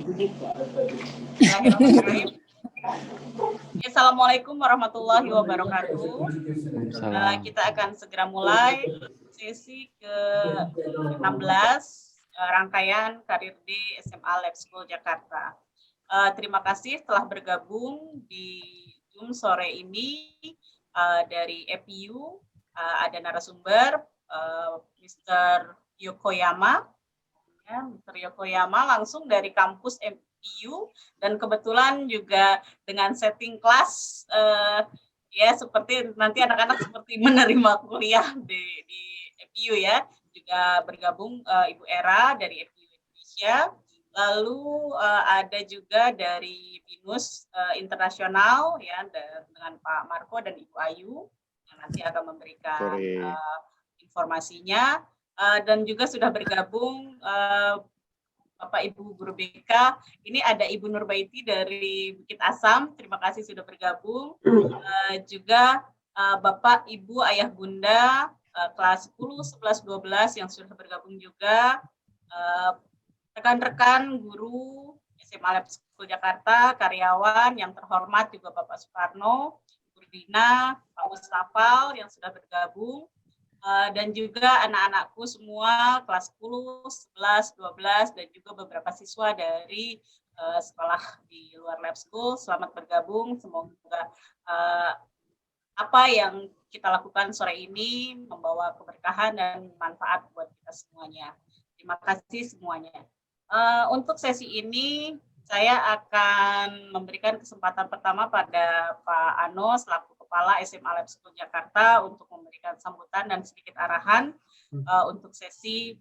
Bismillahirrahmanirrahim. Assalamualaikum warahmatullahi wabarakatuh. Kita akan segera mulai sesi ke-16 rangkaian Karir D SMA Lab School Jakarta. Terima kasih telah bergabung di Zoom sore ini dari EPU. Ada narasumber Mr. Yokoyama. Ya, Mr. Yokoyama langsung dari kampus EPU dan kebetulan juga dengan setting kelas ya seperti nanti anak-anak seperti menerima kuliah di EPU ya, juga bergabung Ibu Era dari EPU Indonesia, lalu ada juga dari BINUS Internasional ya dengan Pak Marco dan Ibu Ayu yang nanti akan memberikan informasinya. Dan juga sudah bergabung Bapak Ibu Guru BK. Ini ada Ibu Nurbaiti dari Bukit Asam. Terima kasih sudah bergabung. Juga Bapak Ibu Ayah Bunda kelas 10, 11, 12 yang sudah bergabung juga. Rekan-rekan guru SMA Lab School Jakarta, karyawan yang terhormat juga Bapak Suparno, Bu Dina, Pak Mustafal yang sudah bergabung. Dan juga anak-anakku semua kelas 10, 11, 12 dan juga beberapa siswa dari sekolah di luar lab school. Selamat bergabung, semoga apa yang kita lakukan sore ini membawa keberkahan dan manfaat buat kita semuanya. Terima kasih semuanya. Untuk sesi ini saya akan memberikan kesempatan pertama pada Pak Ano selaku Kepala SMA Lab School Jakarta untuk memberikan sambutan dan sedikit arahan untuk sesi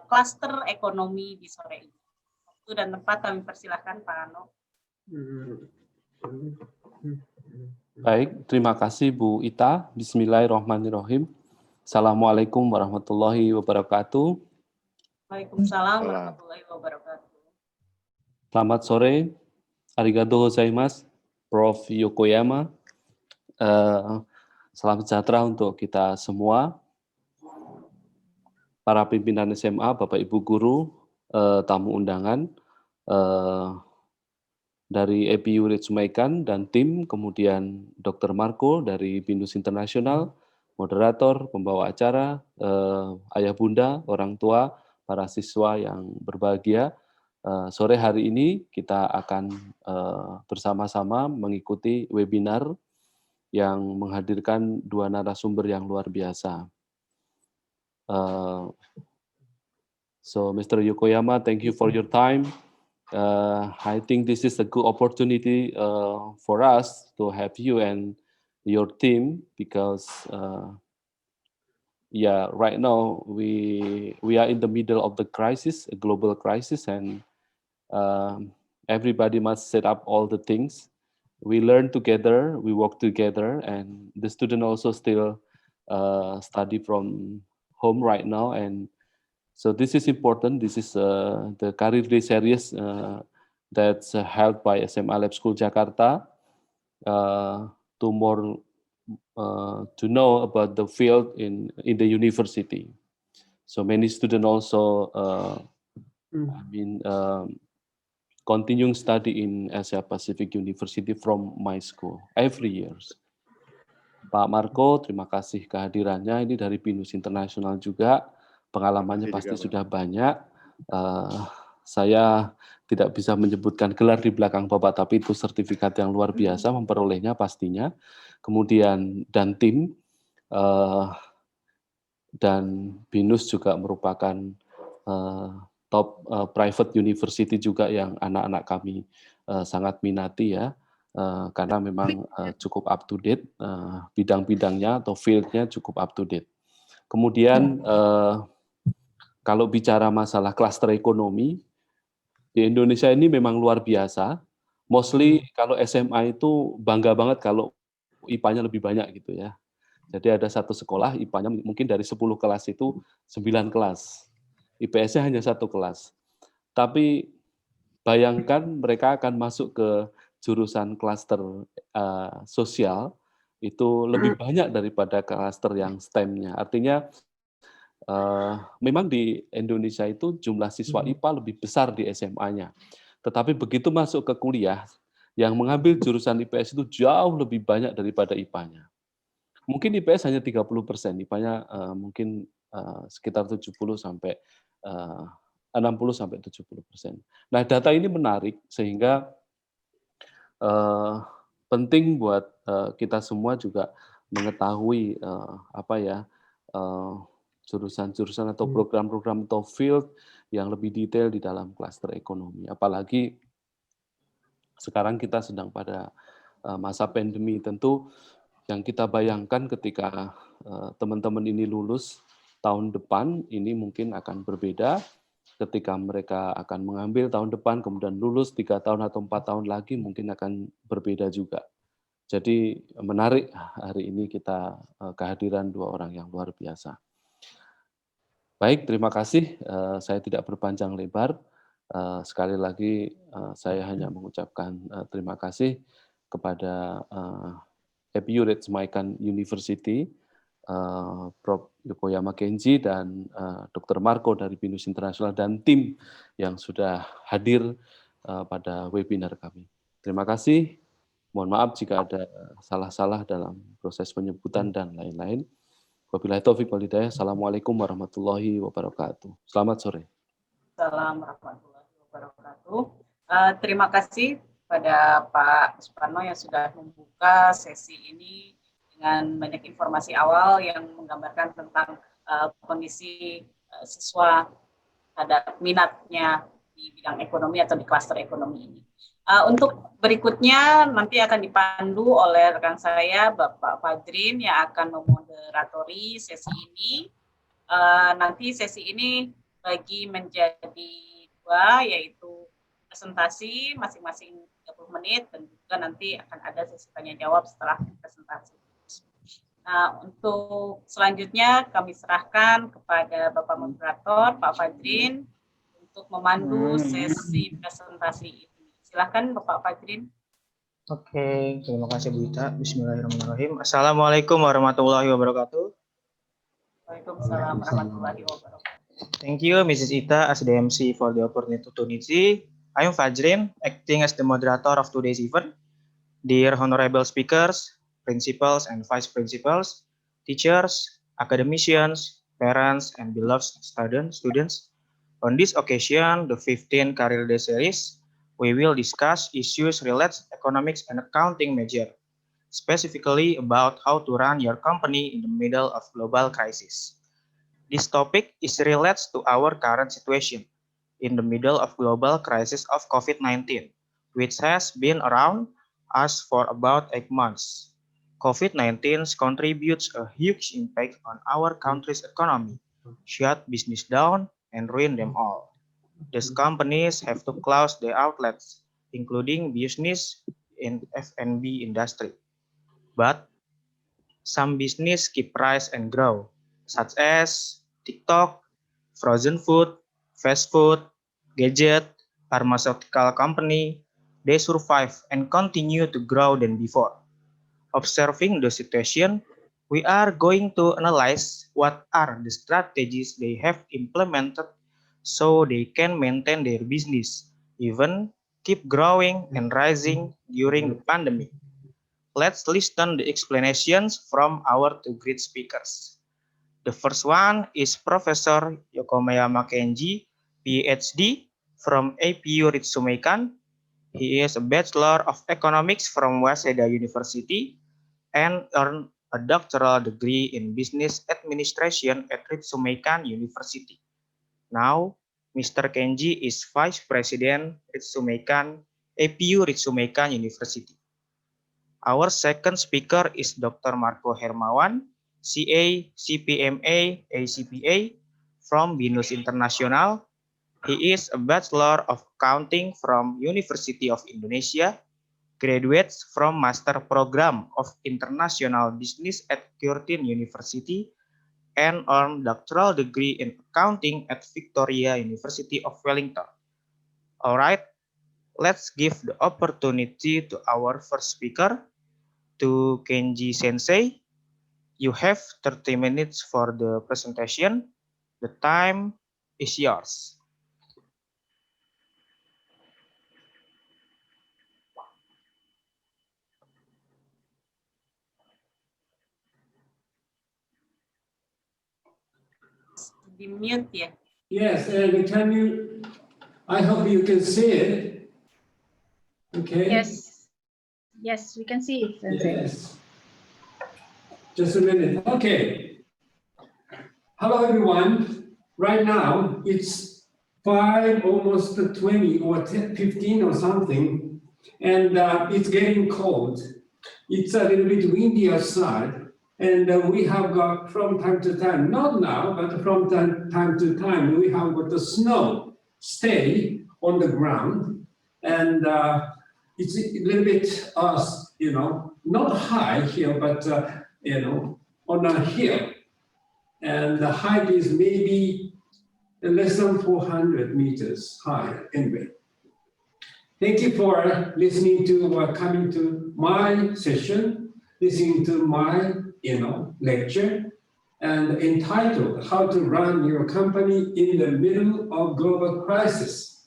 klaster ekonomi di sore ini. Waktu dan tempat kami persilahkan Pak Ano. Baik, terima kasih Bu Ita. Bismillahirrahmanirrahim. Assalamualaikum warahmatullahi wabarakatuh. Waalaikumsalam warahmatullahi wabarakatuh. Selamat sore, arigatou gozaimasu, Prof. Yokoyama. Salam sejahtera untuk kita semua, para pimpinan SMA, Bapak Ibu Guru, tamu undangan, dari EPU Ritsumaikan dan tim, kemudian Dr. Marco dari BINUS Internasional, moderator, pembawa acara, ayah bunda, orang tua, para siswa yang berbahagia. Sore hari ini kita akan bersama-sama mengikuti webinar yang menghadirkan dua narasumber yang luar biasa. So, Mr. Yokoyama, thank you for your time. I think this is a good opportunity for us to have you and your team because, yeah, right now we are in the middle of the crisis, a global crisis, and everybody must set up all the things. We learn together, we work together, and the student also still study from home right now. And so this is important. This is the Career Day series that's held by SMA Lab School Jakarta to know about the field in the university. So many students also, continuing study in Asia Pacific University from my school every year. Pak Marco, terima kasih kehadirannya. Ini dari BINUS Internasional juga. Pengalamannya pasti sudah banyak. Saya tidak bisa menyebutkan gelar di belakang Bapak, tapi itu sertifikat yang luar biasa memperolehnya pastinya. Kemudian dan tim dan BINUS juga merupakan top private university juga yang anak-anak kami sangat minati ya, karena memang cukup up to date, bidang-bidangnya atau field-nya cukup up to date. Kemudian kalau bicara masalah klaster ekonomi, di Indonesia ini memang luar biasa. Mostly kalau SMA itu bangga banget kalau IPA-nya lebih banyak gitu ya. Jadi ada satu sekolah IPA-nya mungkin dari 10 kelas itu 9 kelas. IPS-nya hanya 1 kelas. Tapi bayangkan mereka akan masuk ke jurusan klaster sosial, itu lebih banyak daripada klaster yang STEM-nya. Artinya memang di Indonesia itu jumlah siswa IPA lebih besar di SMA-nya. Tetapi begitu masuk ke kuliah, yang mengambil jurusan IPS itu jauh lebih banyak daripada IPA-nya. Mungkin IPS hanya 30%, IPA-nya mungkin sekitar 70 sampai 60 sampai 70%. Nah, data ini menarik sehingga penting buat kita semua juga mengetahui jurusan-jurusan atau program-program atau field yang lebih detail di dalam klaster ekonomi. Apalagi sekarang kita sedang pada masa pandemi, tentu yang kita bayangkan ketika teman-teman ini lulus tahun depan, ini mungkin akan berbeda ketika mereka akan mengambil tahun depan, kemudian lulus 3 tahun atau 4 tahun lagi, mungkin akan berbeda juga. Jadi menarik hari ini kita kehadiran 2 orang yang luar biasa. Baik, terima kasih. Saya tidak berpanjang lebar. Sekali lagi saya hanya mengucapkan terima kasih kepada APU Ritsumeikan University, Prof. Yokoyama Kenji dan Dr. Marco dari BINUS Internasional dan tim yang sudah hadir pada webinar kami. Terima kasih. Mohon maaf jika ada salah-salah dalam proses penyebutan dan lain-lain. Wabillahi taufiq wal hidayah. Assalamualaikum warahmatullahi wabarakatuh. Selamat sore. Assalamualaikum warahmatullahi wabarakatuh. Terima kasih pada Pak Suparno yang sudah membuka sesi ini dengan banyak informasi awal yang menggambarkan tentang kondisi siswa terhadap minatnya di bidang ekonomi atau di klaster ekonomi ini. Untuk berikutnya nanti akan dipandu oleh rekan saya Bapak Fajrin yang akan memoderatori sesi ini. Nanti sesi ini bagi menjadi 2, yaitu presentasi masing-masing 30 menit dan juga nanti akan ada sesi tanya jawab setelah presentasi. Nah, untuk selanjutnya kami serahkan kepada Bapak Moderator, Pak Fajrin, untuk memandu sesi presentasi ini. Silakan Bapak Fajrin. Oke, terima kasih Bu Ita. Bismillahirrahmanirrahim. Assalamualaikum warahmatullahi wabarakatuh. Waalaikumsalam warahmatullahi wabarakatuh. Thank you, Mrs. Ita, as the MC for the opportunity. I am Fajrin, acting as the moderator of today's event. Dear honorable speakers, principals and vice principals, teachers, academicians, parents, and beloved students. On this occasion, the 15th Career Day series, we will discuss issues related to economics and accounting major, specifically about how to run your company in the middle of global crisis. This topic is related to our current situation in the middle of global crisis of COVID-19, which has been around us for about 8 months. COVID-19 contributes a huge impact on our country's economy, shut business down, and ruin them all. These companies have to close their outlets, including business in F&B industry. But some business keep rise and grow, such as TikTok, frozen food, fast food, gadget, pharmaceutical company. They survive and continue to grow than before. Observing the situation, we are going to analyze what are the strategies they have implemented so they can maintain their business, even keep growing and rising during the pandemic. Let's listen the explanations from our 2 great speakers. The first one is Professor Yokoyama Kenji, PhD from APU Ritsumeikan. He is a Bachelor of Economics from Waseda University and earned a doctoral degree in Business Administration at Ritsumeikan University. Now, Mr. Kenji is Vice President Ritsumeikan, APU Ritsumeikan University. Our second speaker is Dr. Marco Hermawan, CA, CPMA, ACPA from BINUS Internasional. He is a Bachelor of Accounting from University of Indonesia, graduates from Master Program of International Business at Curtin University, and earned doctoral degree in accounting at Victoria University of Wellington. All right, let's give the opportunity to our first speaker, to Kenji Sensei. You have 30 minutes for the presentation. The time is yours. di mute ya. Yes, and can you, I hope you can see it. Okay. Yes, we can see it. Yes. Just a minute. Okay. Hello, everyone. Right now, it's 5, almost 20 or 10, 15 or something, and it's getting cold. It's a little bit windy outside, and we have got from time to time, not now, but from time to time, we have got the snow stay on the ground, and it's a little bit, not high here, but on a hill, and the height is maybe less than 400 meters high. Anyway, thank you for listening to coming to my session, listening to my lecture, and entitled "How to Run Your Company in the Middle of Global Crisis."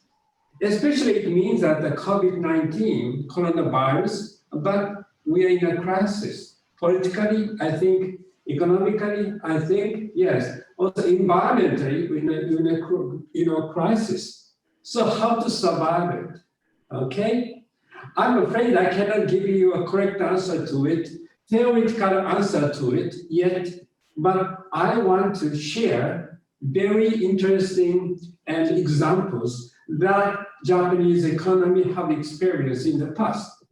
Especially, it means that the COVID-19 coronavirus, but we are in a crisis. Politically, I think. Economically, I think, yes. Also, environmentally, in a crisis. So, how to survive it? Okay. I'm afraid I cannot give you a correct answer to it, theoretical answer to it yet. But I want to share very interesting examples that Japanese economy have experienced in the past.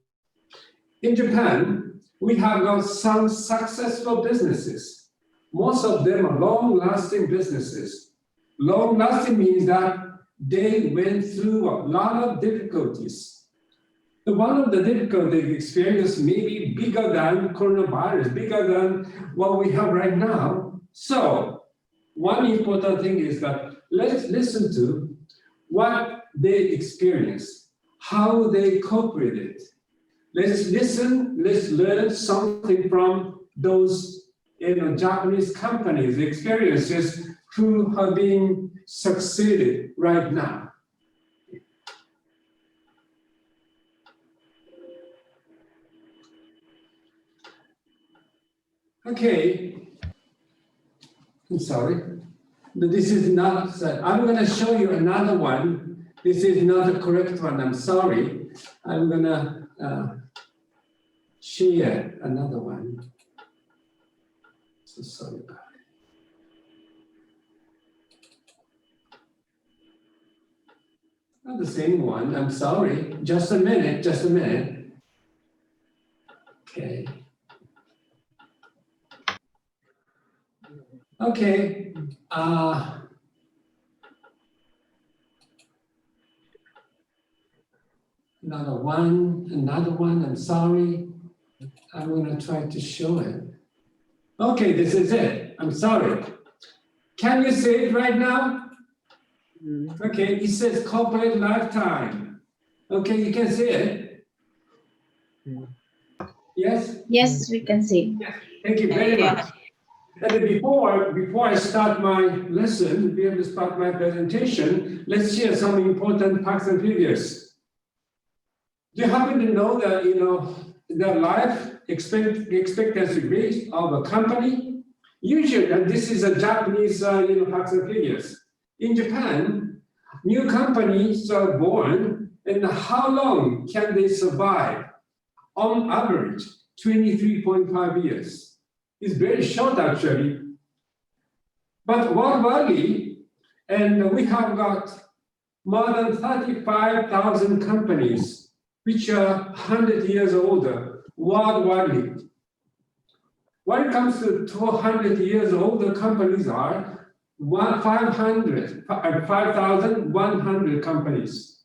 In Japan, we have got some successful businesses. Most of them are long-lasting businesses. Long-lasting means that they went through a lot of difficulties. One of the difficulties experienced may be bigger than coronavirus, bigger than what we have right now. So, one important thing is that let's listen to what they experienced, how they cope with it. Let's listen, let's learn something from those Japanese companies' experiences who have been succeeded right now. Okay, I'm sorry, but this is not, I'm going to show you another one. This is not the correct one, I'm sorry. I'm going to share another one. So sorry about it. Not the same one, I'm sorry. Just a minute, just a minute. Okay. Okay. Another one, I'm sorry. I'm going to try to show it. Okay, this is it. I'm sorry. Can you see it right now? Okay, it says corporate lifetime. Okay, you can see it? Yes? Yes, we can see. Thank you very much. And before I start my lesson, before I start my presentation, let's share some important facts and figures. Do you happen to know that, the life expectancy rate of a company? Usually, and this is a Japanese, facts and figures. In Japan, new companies are born, and how long can they survive? On average, 23.5 years. It's very short, actually. But worldwide, and we have got more than 35,000 companies which are 100 years older worldwide. When it comes to 200 years older companies are 5,100 companies.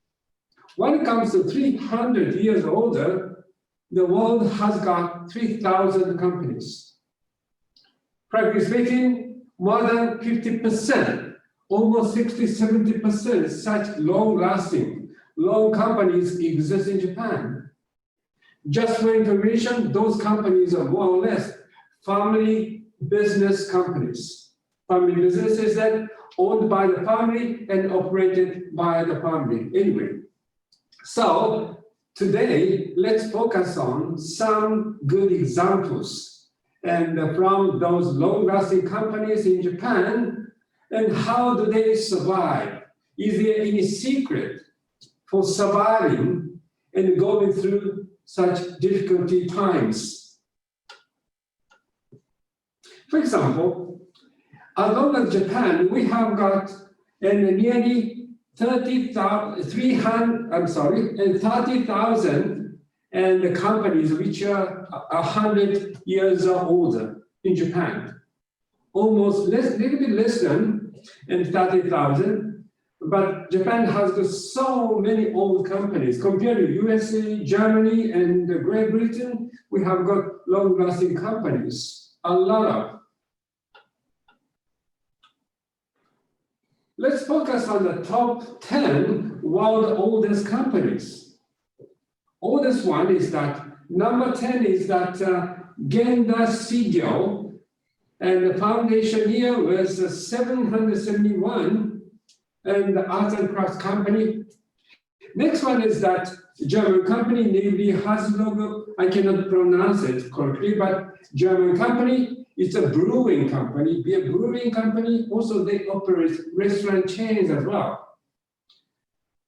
When it comes to 300 years older, the world has got 3,000 companies. Practically speaking, more than 50%, almost 60–70% such long-lasting, long companies exist in Japan. Just for information, those companies are more or less family business companies. Family businesses that owned by the family and operated by the family. Anyway, so today let's focus on some good examples and from those long-lasting companies in Japan, And how do they survive? Is there any secret for surviving and going through such difficult times? For example, along with Japan, we have got nearly 30,000 and the companies which are 100 years or older in Japan. Almost little bit less than 30,000, but Japan has got so many old companies. Compared to USA, Germany, and Great Britain, we have got long-lasting companies, a lot of. Let's focus on the top 10 world oldest companies. Oldest one is that, number 10 is that Genda Shigyo, and the foundation year was 771, and the arts and crafts company. Next one is that German company, namely Haslogo. I cannot pronounce it correctly, but German company. It's a brewing company, beer brewing company. Also, they operate restaurant chains as well.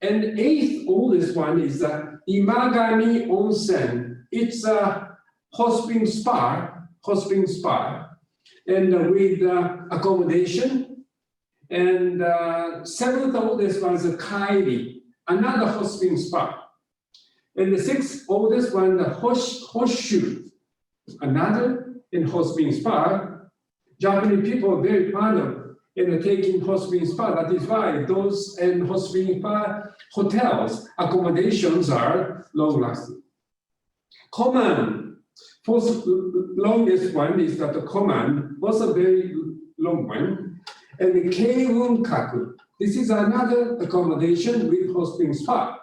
And eighth oldest one is Imagami Onsen. It's a hot spring spa, and with accommodation. And seventh oldest one is Kairi, another hot spring spa. And the sixth oldest one, the Horseshoe, another in hot spring spa. Japanese people are very fond of taking hot spring spa. That is why those hot spring spa hotels, accommodations are long lasting. Common, first longest one is that the Common, also very long one. And the Keunkaku, this is another accommodation with hot spring spa.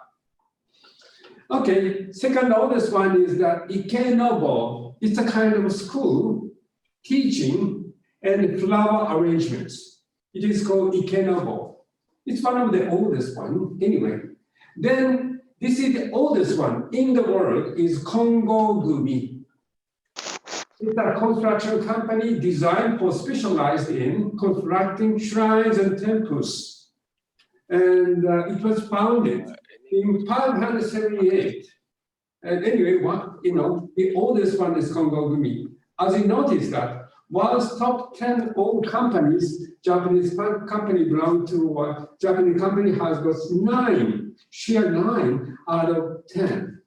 Okay, second oldest one is that Ikenobo. It's a kind of school teaching and flower arrangements. It is called Ikenobo. It's one of the oldest one anyway. Then this is the oldest one in the world is Kongo Gumi. It's a construction company designed for specialized in constructing shrines and temples. And it was founded in 578. And anyway, the oldest one is Kongo Gumi. As you notice that, whilst top 10 old companies, Japanese company belong to, Japanese company has got 9 out of 10.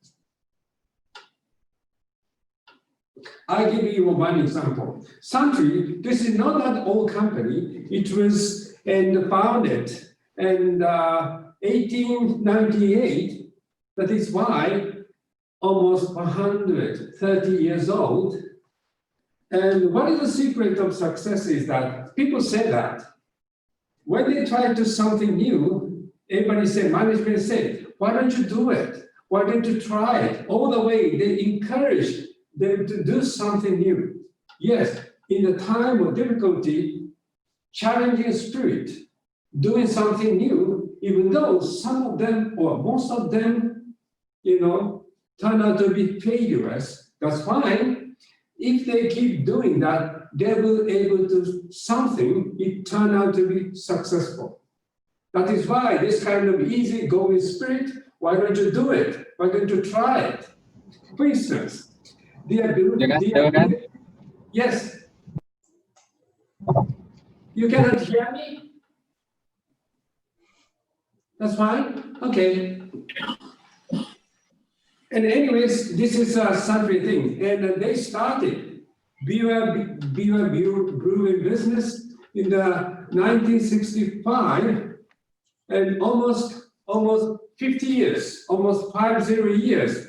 I give you one example. Santry, this is not an old company. It was founded in 1898. That is why almost 130 years old. And what is the secret of success is that people say that when they try to do something new, everybody say, management say, why don't you do it? Why don't you try it? All the way, they encourage them to do something new. Yes, in the time of difficulty, challenging spirit, doing something new, even though some of them or most of them, turn out to be failures, that's fine. If they keep doing that, they will be able to do something, it turn out to be successful. That is why this kind of easy-going spirit, why don't you do it? Why don't you try it? For instance, yes. You cannot hear me? That's fine? Okay. And anyways, this is a Santry thing. And they started beer brewing business in the 1965, and almost 50 years, almost 50 years.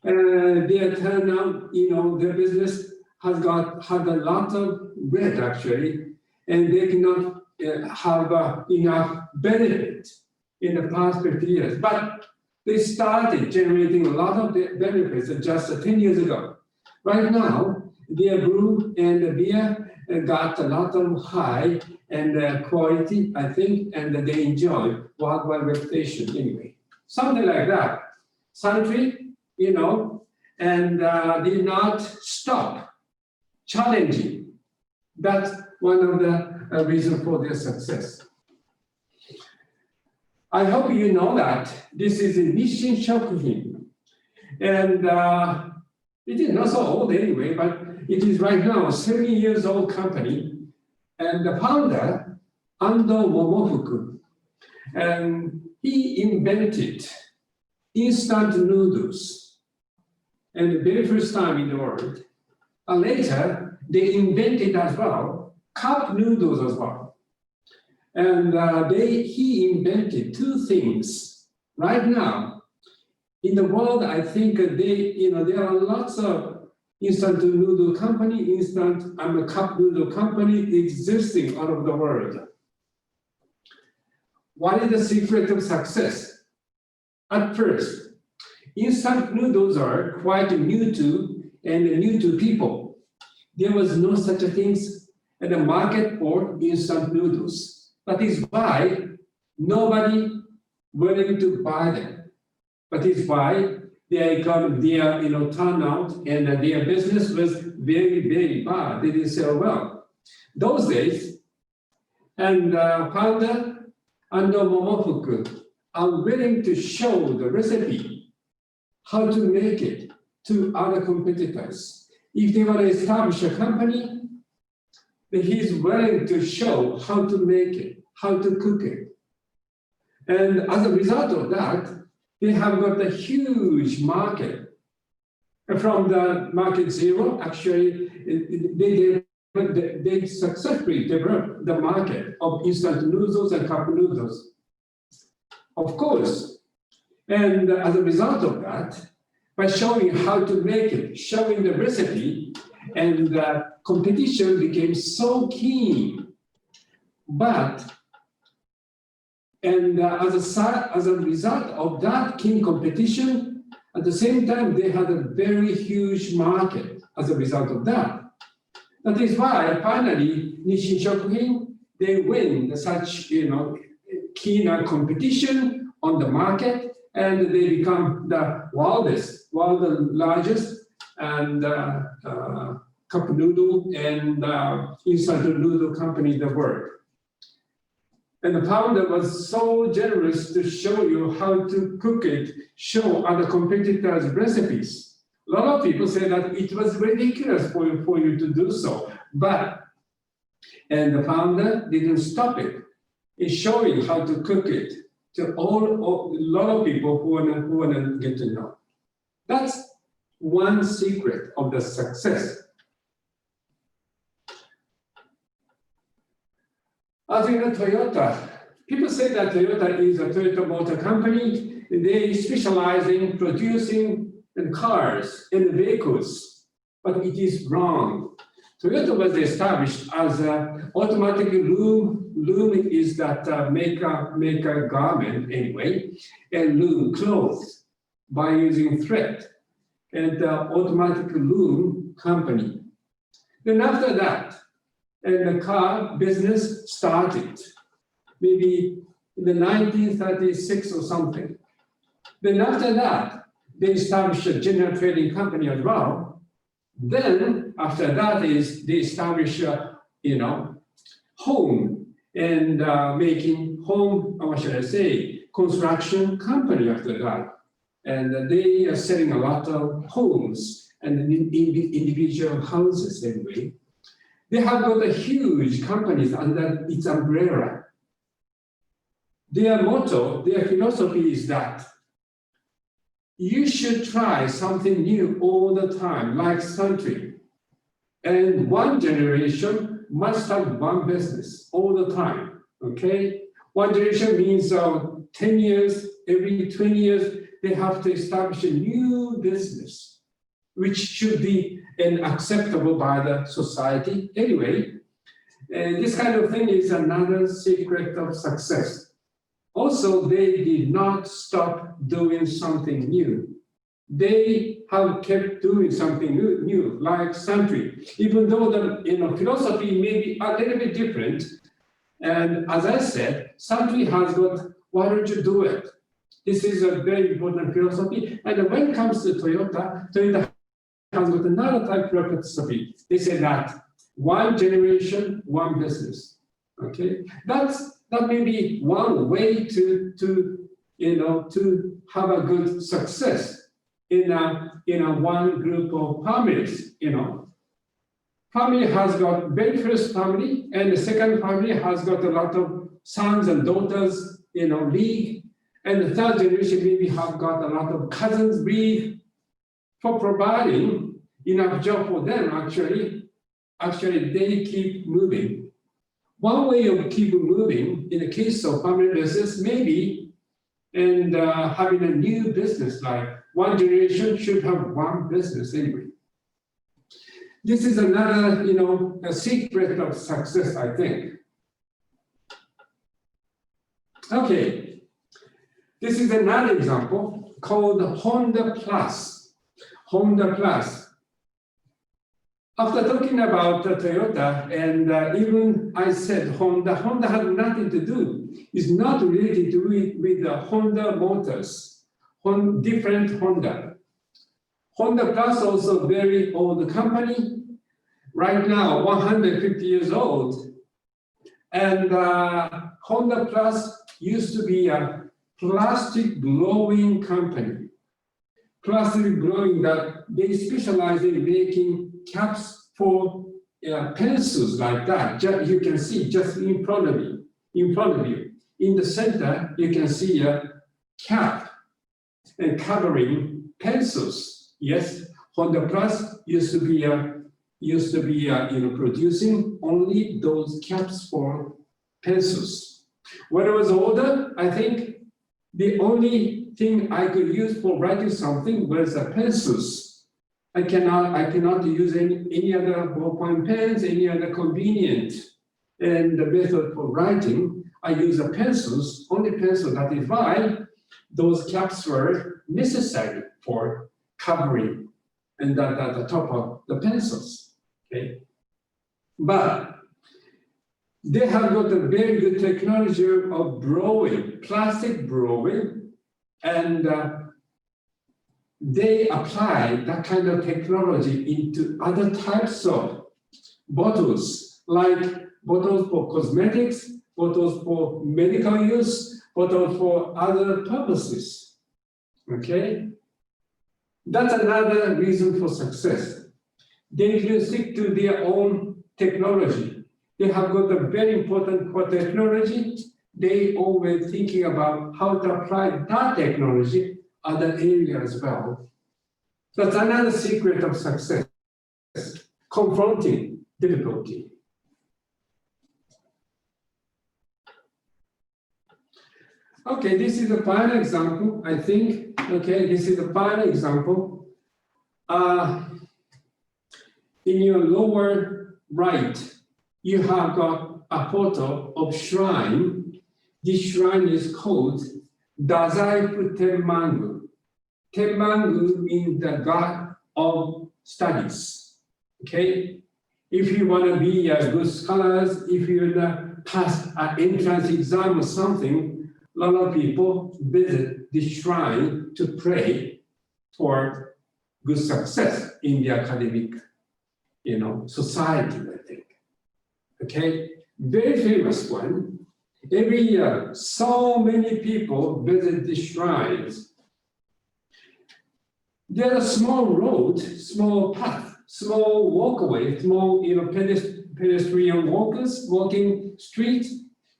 They turned out, their business had a lot of bread actually, and they cannot have enough benefit in the past 50 years. But they started generating a lot of the benefits just 10 years ago. Right now, their brew and the beer got a lot of high and quality, I think, and they enjoy worldwide reputation anyway. Something like that. Santry, and did not stop challenging. That's one of the reason for their success. I hope you know that this is Nissin Shokuhin, and it is not so old anyway, but it is right now a 70 years old company, and the founder, Ando Momofuku, and he invented instant noodles, and the very first time in the world. Later, they invented as well cup noodles as well. And he invented two things. Right now, in the world, I think there are lots of instant noodle company, cup noodle company existing all over the world. What is the secret of success? At first, instant noodles are quite new to people. There was no such a thing at the market for instant noodles. That is why nobody willing to buy them. That is why their turnout and their business was very, very bad. They didn't sell well. Those days, and founder Ando Momofuku are willing to show the recipe, how to make it to other competitors. If they want to establish a company, then he's willing to show how to make it, how to cook it. And as a result of that, they have got a huge market. From the market zero, actually, they successfully developed the market of instant noodles and cup noodles. Of course, and as a result of that, by showing how to make it, showing the recipe, and competition became so keen. But, as a result of that keen competition, at the same time, they had a very huge market as a result of that. That is why finally, Nissin Shokuhin, they win such, keener competition on the market, and they become the largest and cup noodle and instant noodle company in the world. And the founder was so generous to show you how to cook it, show other competitors' recipes. A lot of people say that it was ridiculous for you to do so, and the founder didn't stop it. He's showing how to cook it to a lot of people who want to get to know. That's one secret of the success. As in Toyota, people say that Toyota is a Toyota Motor Company. They specialize in producing cars and vehicles, but it is wrong. Toyota was established as an automatic loom. Loom is that make a garment anyway, and loom clothes by using thread, and the automatic loom company. Then after that, and the car business started, maybe in the 1936 or something. Then after that, they established a general trading company as well. Then after that is they established home and making home, what should I say, construction company after that. And they are selling a lot of homes and individual houses anyway. They have got a huge companies under its umbrella. Their motto, their philosophy is that you should try something new all the time, like Suntree. And one generation must have one business all the time, okay? One generation means 10 years, every 20 years, they have to establish a new business, which should be acceptable by the society. Anyway, this kind of thing is another secret of success. Also, they did not stop doing something new. They have kept doing something new, like Suntree. Even though the philosophy may be a little bit different, and as I said, Suntree has got, why don't you do it? This is a very important philosophy. And when it comes to Toyota, Toyota has got another type of philosophy. They say that one generation, one business. Okay, that may be one way to have a good success in a one group of families. Family has got very first family, and the second family has got a lot of sons and daughters, league, and the third generation maybe have got a lot of cousins league. For providing enough job for them, actually they keep moving. One way of keep moving in the case of family business, maybe, and having a new business, like one generation should have one business anyway. This is another, a secret of success, I think. Okay, this is another example called Honda Plus. Honda Plus. After talking about Toyota, and even I said Honda had nothing to do. It's not related to it with the Honda Motors, different Honda. Honda Plus also very old company, right now 150 years old. And Honda Plus used to be a plastic blowing company. Plastic blowing that they specialize in making caps for pencils like that. You can see just in front of you. In the center, you can see a cap and covering pencils. Yes, Honda Plus used to be producing only those caps for pencils. When I was older, I think the only thing I could use for writing something was pencils. I cannot use any other ballpoint pens, any other convenient and the method for writing. I use pencils, only pencil. That is why those caps were necessary for covering and at the top of the pencils. Okay, but they have got a very good technology of blowing, plastic blowing. And they apply that kind of technology into other types of bottles, like bottles for cosmetics, bottles for medical use, bottles for other purposes. Okay? That's another reason for success. They will stick to their own technology. They have got a very important core technology. They always thinking about how to apply that technology other areas as well. That's another secret of success, confronting difficulty. Okay, this is the final example, I think. Okay, this is the final example. In your lower right, you have got a photo of shrine. This shrine is called Dazaifu Tenmangu. Tenmangu means the god of studies. Okay? If you want to be a good scholar, if you want to pass an entrance exam or something, a lot of people visit this shrine to pray for good success in the academic, society, I think. Okay? Very famous one. Every year, so many people visit these shrines. There are small road, small path, small walkway, small pedestrian walkers walking street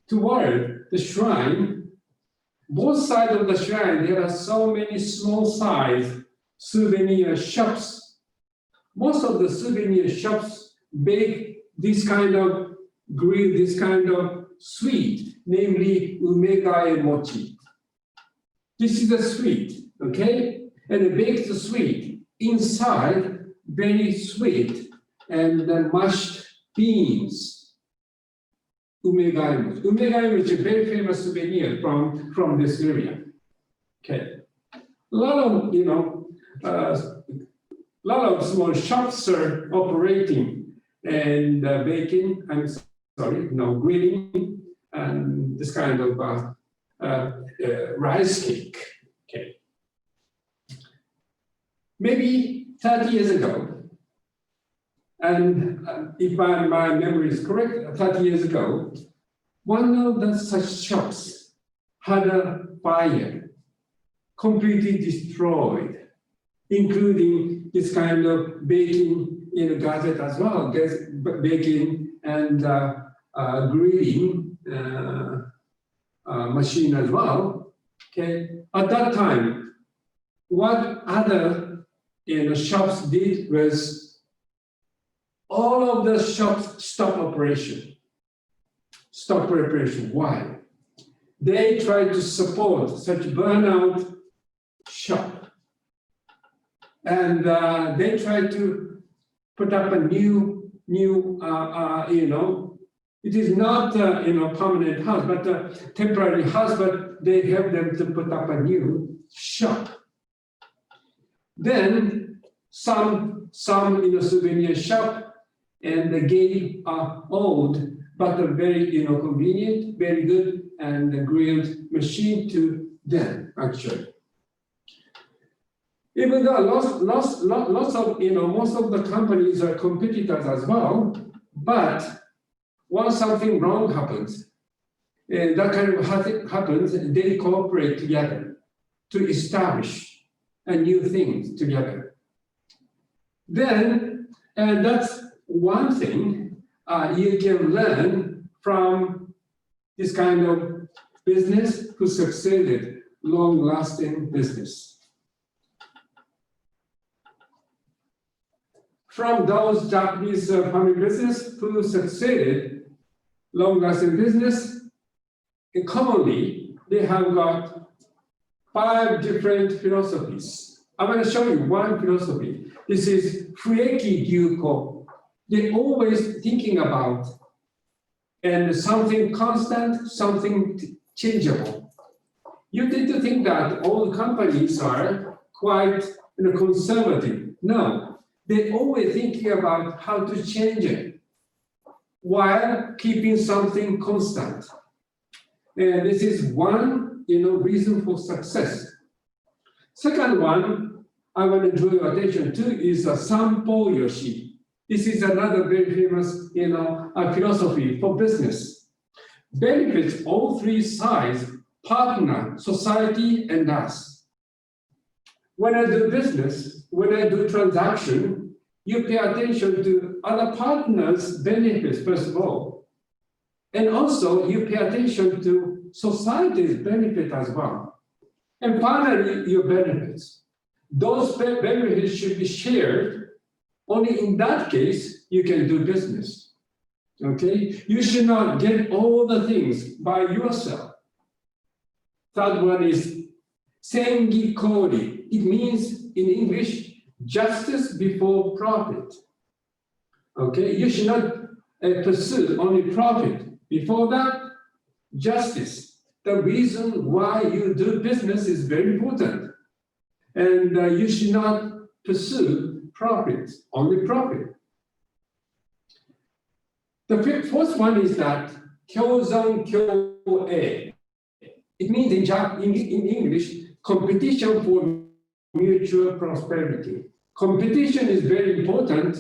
toward the shrine. Both sides of the shrine, there are so many small size souvenir shops. Most of the souvenir shops bake this kind of grill, this kind of sweet, namely umegae mochi. This is a sweet, okay? And it bakes the sweet inside, very sweet, and mashed beans. Umegae mochi. Umegae mochi is a very famous souvenir from this area. Okay. A lot of small shops are operating and baking, grilling, and this kind of rice cake. Okay. Maybe 30 years ago, and if my memory is correct, 30 years ago, one of the such shops had a fire, completely destroyed, including this kind of baking gadget as well, baking and grilling machine as well. Okay, at that time, what other shops did was all of the shops stop operation. Stop operation. Why? They try to support such burnout shop, and they try to put up a new it is not permanent house, but a temporary house, but they help them to put up a new shop. Then some souvenir shop, and they gave old but a very convenient, very good and grilled machine to them actually. Even though lots of most of the companies are competitors as well, but once something wrong happens, that kind of happens, they cooperate together to establish a new thing together. Then, and that's one thing you can learn from this kind of business who succeeded, long-lasting business. From those Japanese family business who succeeded, long-lasting business, commonly they have got 5 different philosophies. I'm going to show you one philosophy. This is Fueki Gyuko. They're always thinking about and something constant, something changeable. You tend to think that all companies are quite conservative. No, they're always thinking about how to change it while keeping something constant. And this is one reason for success. Second one I want to draw your attention to is Sampo Yoshi. This is another very famous philosophy for business. Benefits all 3 sides, partner, society, and us. When I do business, when I do transaction, you pay attention to other partners' benefits, first of all. And also, you pay attention to society's benefit as well. And finally, your benefits. Those benefits should be shared. Only in that case, you can do business. Okay? You should not get all the things by yourself. Third one is Sengi Kori. It means in English, justice before profit. Okay, you should not pursue only profit. Before that, justice. The reason why you do business is very important. And you should not pursue profit, only profit. The fourth one is that Kyozan Kyo-e. It means in English, competition for mutual prosperity. Competition is very important,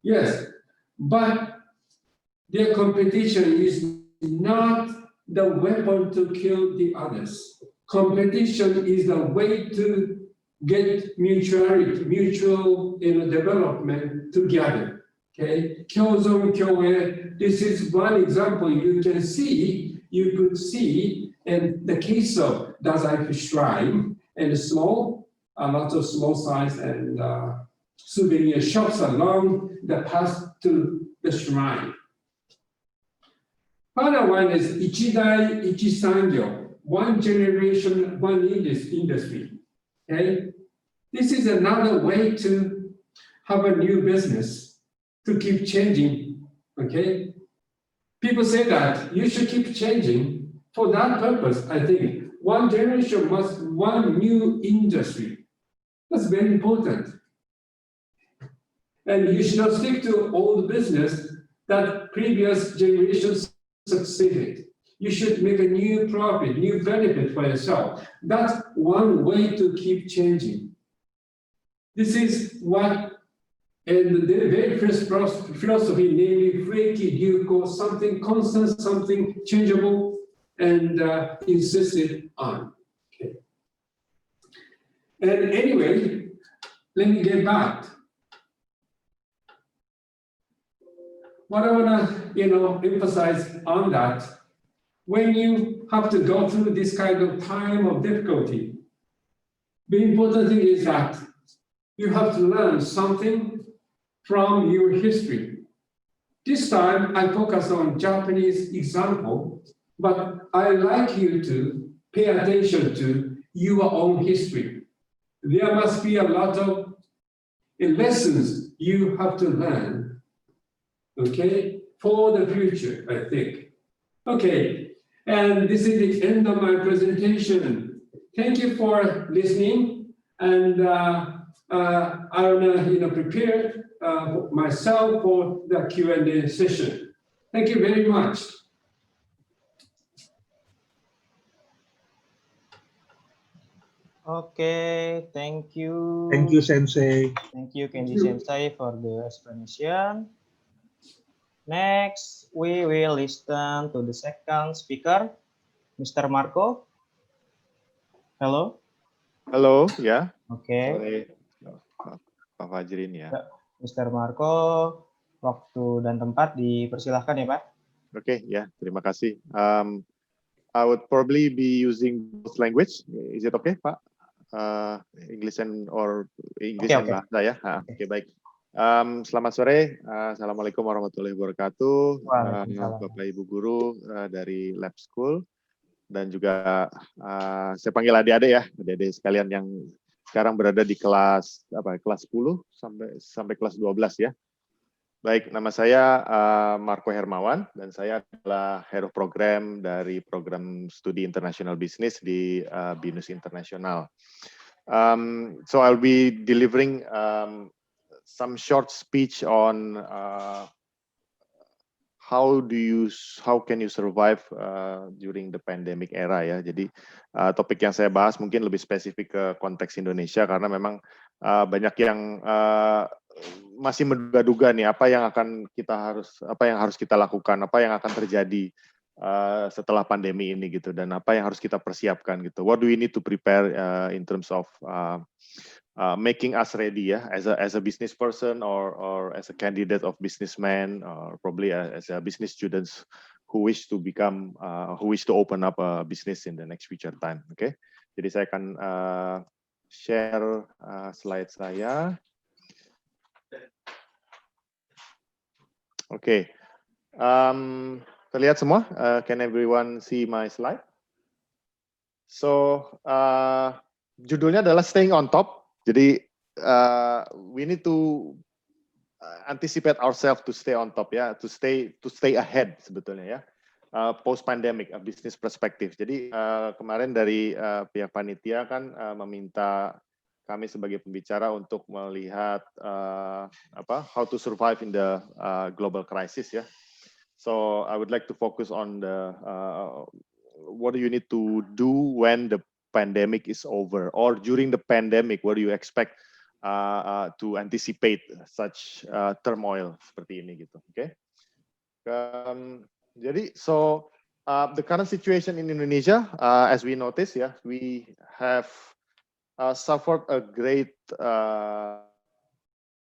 yes, but their competition is not the weapon to kill the others. Competition is the way to get mutual development together. Okay, Kyozon Kyo-e. This is one example you could see in the case of Dazai Shrine and lots of small size and souvenir shops along the path to the shrine. Final one is Ichidai Ichisanyo, one generation, one industry. Okay, this is another way to have a new business to keep changing. Okay, people say that you should keep changing. For that purpose, I think one generation must one new industry. That's very important. And you should not stick to old business that previous generations succeeded. You should make a new profit, new benefit for yourself. That's one way to keep changing. This is what And the very first philosophy, namely Freiki Ryuko, something constant, something changeable, and insisted on. Okay. And anyway, let me get back. What I want to, emphasize on that, when you have to go through this kind of time of difficulty, the important thing is that you have to learn something from your history. This time, I focus on Japanese example, but I like you to pay attention to your own history. There must be a lot of lessons you have to learn, okay, for the future, I think. Okay, and this is the end of my presentation. Thank you for listening, and I'm prepared myself for the Q&A session. Thank you very much. Okay, thank you. Thank you, Sensei. Thank you, Kenji Sensei, for the explanation. Next, we will listen to the second speaker, Mr. Marco. Hello. Halo, ya. Okay. Sore, Pak Fajrin ya. Mr. Marco, waktu dan tempat dipersilahkan ya, Pak. Oke, ya, terima kasih. I would probably be using both language. Is it okay, Pak? English or English and bahasa ya. Oke, baik. Selamat sore. Assalamualaikum warahmatullahi wabarakatuh. Bapak Ibu guru dari Lab School dan juga saya panggil adik-adik ya, adik-adik sekalian yang sekarang berada di kelas 10 sampai kelas 12 ya. Baik, nama saya Marco Hermawan dan saya adalah Head of Program dari program studi International Business di BINUS International. So I'll be delivering some short speech on how can you survive during the pandemic era ya. Jadi topik yang saya bahas mungkin lebih spesifik ke konteks Indonesia karena memang banyak yang masih menduga-duga nih apa yang harus kita lakukan, apa yang akan terjadi setelah pandemi ini gitu, dan apa yang harus kita persiapkan gitu. What do we need to prepare in terms of making us ready ya, as a business person or as a candidate of businessman or probably as a business students who wish to open up a business in the next future time. Okay, jadi saya akan share slide saya. Oke, terlihat semua? Can everyone see my slide? So judulnya adalah Staying on Top. Jadi we need to anticipate ourselves to stay on top ya, to stay ahead sebetulnya ya. Post pandemic, business perspective. Jadi kemarin dari pihak panitia kan meminta kami sebagai pembicara untuk melihat how to survive in the global crisis ya. So I would like to focus on the what do you need to do when the pandemic is over, or during the pandemic, what do you expect to anticipate such turmoil seperti ini gitu. Okay. Jadi the current situation in Indonesia, as we notice ya, we have suffered a great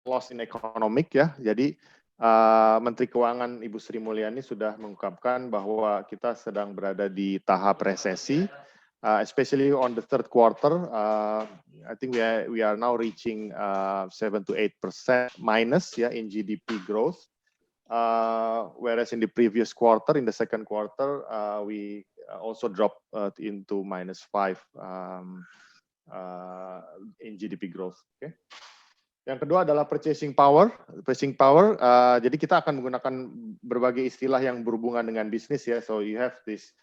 loss in economic ya. Jadi Menteri Keuangan Ibu Sri Mulyani sudah mengungkapkan bahwa kita sedang berada di tahap resesi, especially on the third quarter. I think we are now reaching 7 to 8% minus ya in GDP growth. Whereas in the previous quarter, in the second quarter, we also dropped into -5 in GDP growth. Okay. Yang kedua adalah purchasing power. Jadi kita akan menggunakan berbagai istilah yang berhubungan dengan bisnis ya. So you have this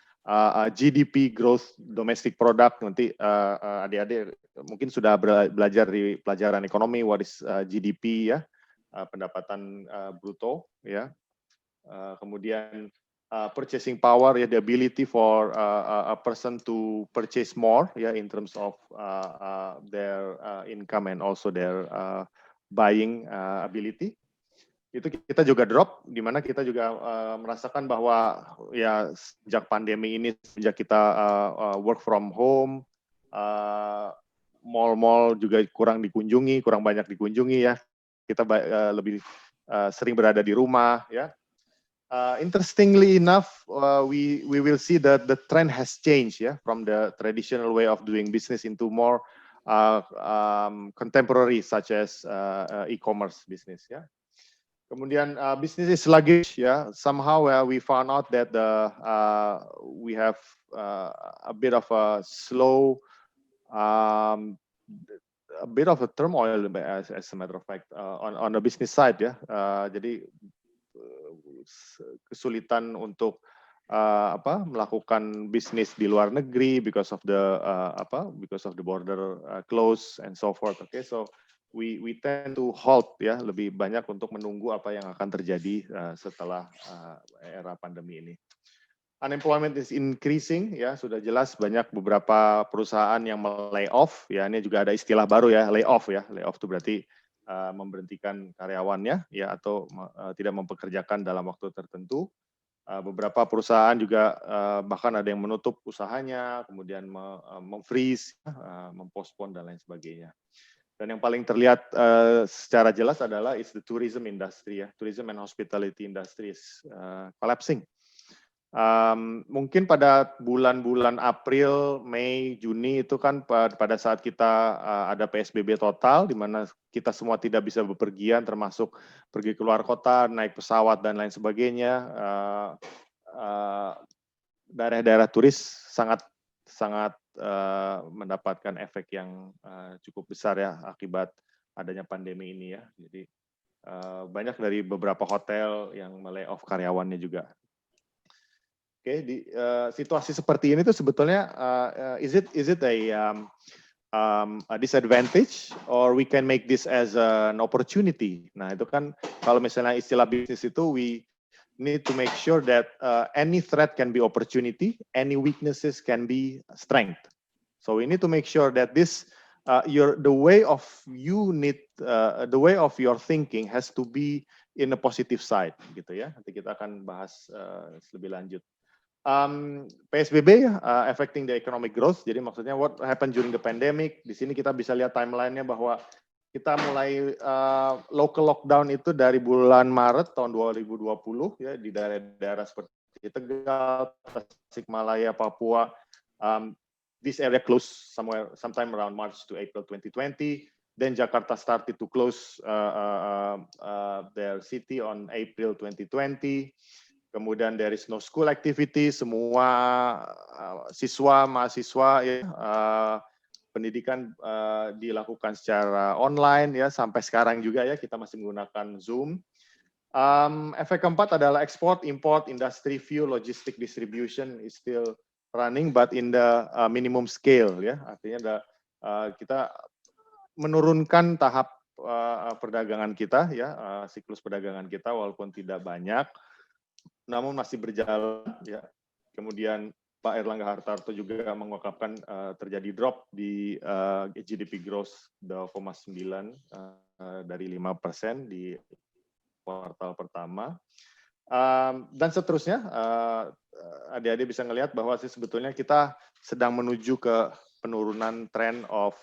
GDP growth domestic product. Nanti adik-adik mungkin sudah belajar di pelajaran ekonomi what is GDP ya, pendapatan bruto ya. Kemudian purchasing power ya, the ability for a person to purchase more ya in terms of their income and also their buying ability. Itu kita juga drop, di mana kita juga merasakan bahwa ya sejak pandemi ini, sejak kita work from home, mall-mall juga kurang banyak dikunjungi ya. Kita lebih sering berada di rumah ya. Interestingly enough, we will see that the trend has changed ya, from the traditional way of doing business into more contemporary, such as e-commerce business ya. Kemudian business is sluggish ya. Somehow we found out that we have a bit of a slow, a bit of a turmoil as a matter of fact on the business side ya. Jadi kesulitan untuk melakukan bisnis di luar negeri because of the border close and so forth. Okay, so we tend to halt ya, lebih banyak untuk menunggu apa yang akan terjadi setelah era pandemi ini. Unemployment is increasing ya, sudah jelas banyak beberapa perusahaan yang lay off ya. Ini juga ada istilah baru ya, lay off ya. Lay off itu berarti memberhentikan karyawannya ya, atau tidak mempekerjakan dalam waktu tertentu. Beberapa perusahaan juga bahkan ada yang menutup usahanya, kemudian memfreeze, mempospon dan lain sebagainya. Dan yang paling terlihat secara jelas adalah is the tourism industry ya, tourism and hospitality industry is collapsing. Mungkin pada bulan-bulan April, Mei, Juni itu kan pada saat kita ada PSBB total, di mana kita semua tidak bisa bepergian, termasuk pergi keluar kota, naik pesawat dan lain sebagainya. Daerah-daerah turis sangat mendapatkan efek yang cukup besar ya akibat adanya pandemi ini ya. Jadi banyak dari beberapa hotel yang melay off karyawannya juga. Oke, di situasi seperti ini tuh sebetulnya is it a disadvantage or we can make this as an opportunity. Nah, itu kan kalau misalnya istilah bisnis itu we need to make sure that any threat can be opportunity, any weaknesses can be strength. So we need to make sure that this the way of your thinking has to be in a positive side gitu ya. Nanti kita akan bahas lebih lanjut. PSBB affecting the economic growth. Jadi maksudnya what happened during the pandemic. Di sini kita bisa lihat timeline-nya bahwa kita mulai local lockdown itu dari bulan Maret tahun 2020 ya, di daerah-daerah seperti Tegal, Tasikmalaya, Papua. This area closed sometime around March to April 2020. Then Jakarta started to close their city on April 2020. Kemudian there is no school activity, semua siswa, mahasiswa ya, pendidikan dilakukan secara online ya, sampai sekarang juga ya kita masih menggunakan Zoom. Efek keempat adalah export, import, industry, fuel, logistic, distribution is still running but in the minimum scale ya, artinya kita menurunkan tahap perdagangan kita ya, siklus perdagangan kita walaupun tidak banyak, namun masih berjalan ya. Kemudian Pak Erlangga Hartarto juga mengungkapkan terjadi drop di GDP growth 2,9 dari 5% di kuartal pertama. Dan seterusnya, adik-adik bisa ngelihat bahwa sebetulnya kita sedang menuju ke penurunan trend of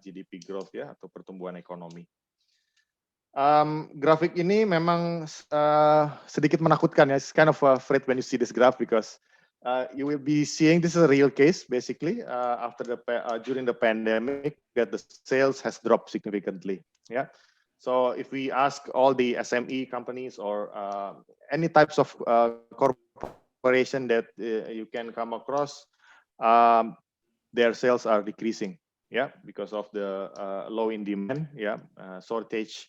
GDP growth ya, atau pertumbuhan ekonomi. Grafik ini memang sedikit menakutkan ya. It's kind of afraid when you see this graph because you will be seeing this is a real case basically during the pandemic that the sales has dropped significantly. Yeah. So if we ask all the SME companies or any types of corporation that you can come across, their sales are decreasing. Yeah, because of the low in demand. Yeah, shortage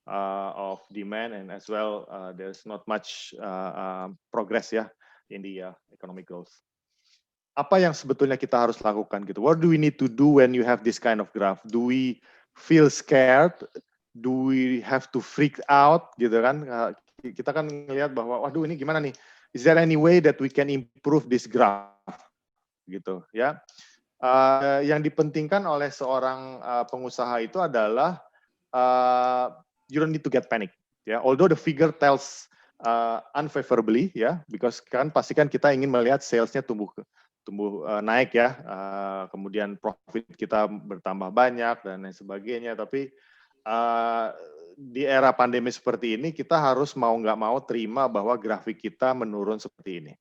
of demand, and as well there's not much progress ya in the economic growth. Apa yang sebetulnya kita harus lakukan gitu? What do we need to do when you have this kind of graph? Do we feel scared? Do we have to freak out gitu kan? Kita kan ngelihat bahwa waduh ini gimana nih? Is there any way that we can improve this graph? Gitu ya. Yang dipentingkan oleh seorang pengusaha itu adalah you don't need to get panic. Ya, although the figure tells unfavorably, ya, because kan pasti kan kita ingin melihat salesnya tumbuh naik ya, kemudian profit kita bertambah banyak dan lain sebagainya. Tapi di era pandemi seperti ini kita harus mau nggak mau terima bahwa grafik kita menurun seperti ini.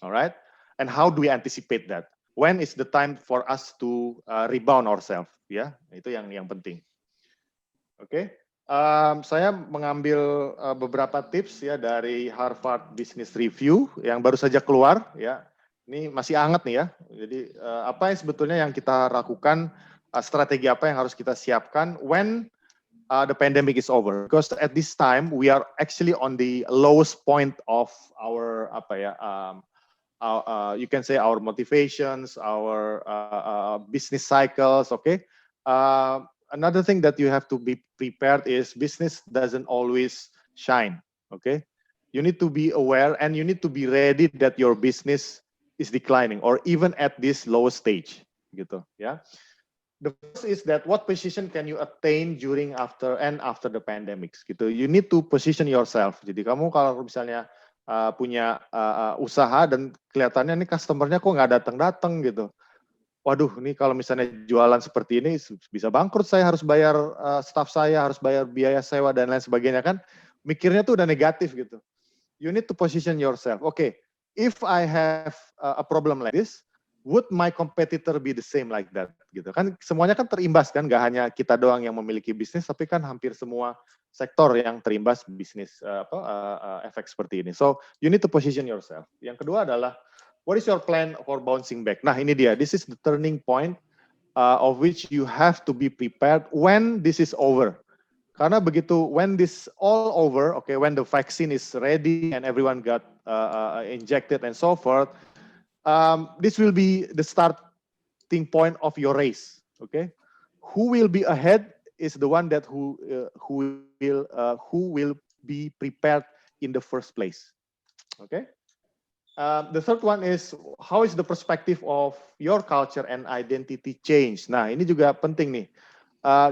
Alright, and how do we anticipate that? When is the time for us to rebound ourselves? Ya, itu yang penting. Oke. Saya mengambil beberapa tips ya dari Harvard Business Review yang baru saja keluar ya. Ini masih hangat nih ya. Jadi apa yang sebetulnya yang kita lakukan, strategi apa yang harus kita siapkan when the pandemic is over? Because at this time we are actually on the lowest point of our you can say our motivations, our business cycles. Okay. Another thing that you have to be prepared is business doesn't always shine. Okay. You need to be aware and you need to be ready that your business is declining or even at this lowest stage, gitu ya. The first is that what position can you attain during after the pandemics, gitu. You need to position yourself. Jadi kamu kalau misalnya punya usaha dan kelihatannya nih customer-nya kok nggak datang-datang gitu. Waduh, ini kalau misalnya jualan seperti ini bisa bangkrut, saya harus bayar staff saya, harus bayar biaya sewa dan lain sebagainya kan. Mikirnya tuh udah negatif gitu. You need to position yourself. Okay. If I have a problem like this, would my competitor be the same like that? Gitu kan, semuanya kan terimbas kan, nggak hanya kita doang yang memiliki bisnis, tapi kan hampir semua sektor yang terimbas bisnis efek seperti ini. So you need to position yourself. Yang kedua adalah what is your plan for bouncing back? Nah ini dia, this is the turning point of which you have to be prepared when this is over. Karena begitu when this all over, okay, when the vaccine is ready and everyone got injected and so forth, this will be the starting point of your race. Okay, who will be ahead is the one that who will be prepared in the first place. Okay. The third one is how is the perspective of your culture and identity change. Nah ini juga penting nih.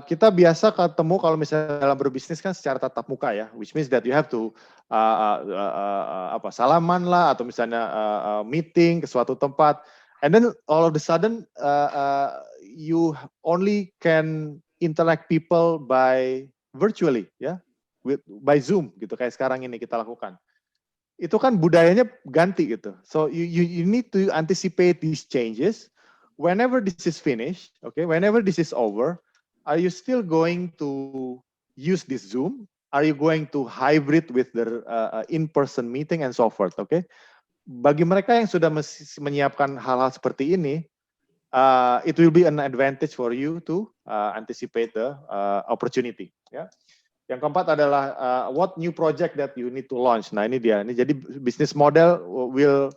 Kita biasa ketemu kalau misalnya dalam berbisnis kan secara tatap muka ya, which means that you have to salaman lah atau misalnya meeting ke suatu tempat, and then all of the sudden you only can interact people by virtually ya, by Zoom gitu kayak sekarang ini kita lakukan. Itu kan budayanya ganti gitu. So you need to anticipate these changes. Whenever this is finished, okay, whenever this is over. Are you still going to use this Zoom? Are you going to hybrid with the in-person meeting and so forth? Okay. Bagi mereka yang sudah menyiapkan hal-hal seperti ini, it will be an advantage for you to anticipate the opportunity. Ya. Yang keempat adalah what new project that you need to launch. Nah ini dia. Ini jadi business model will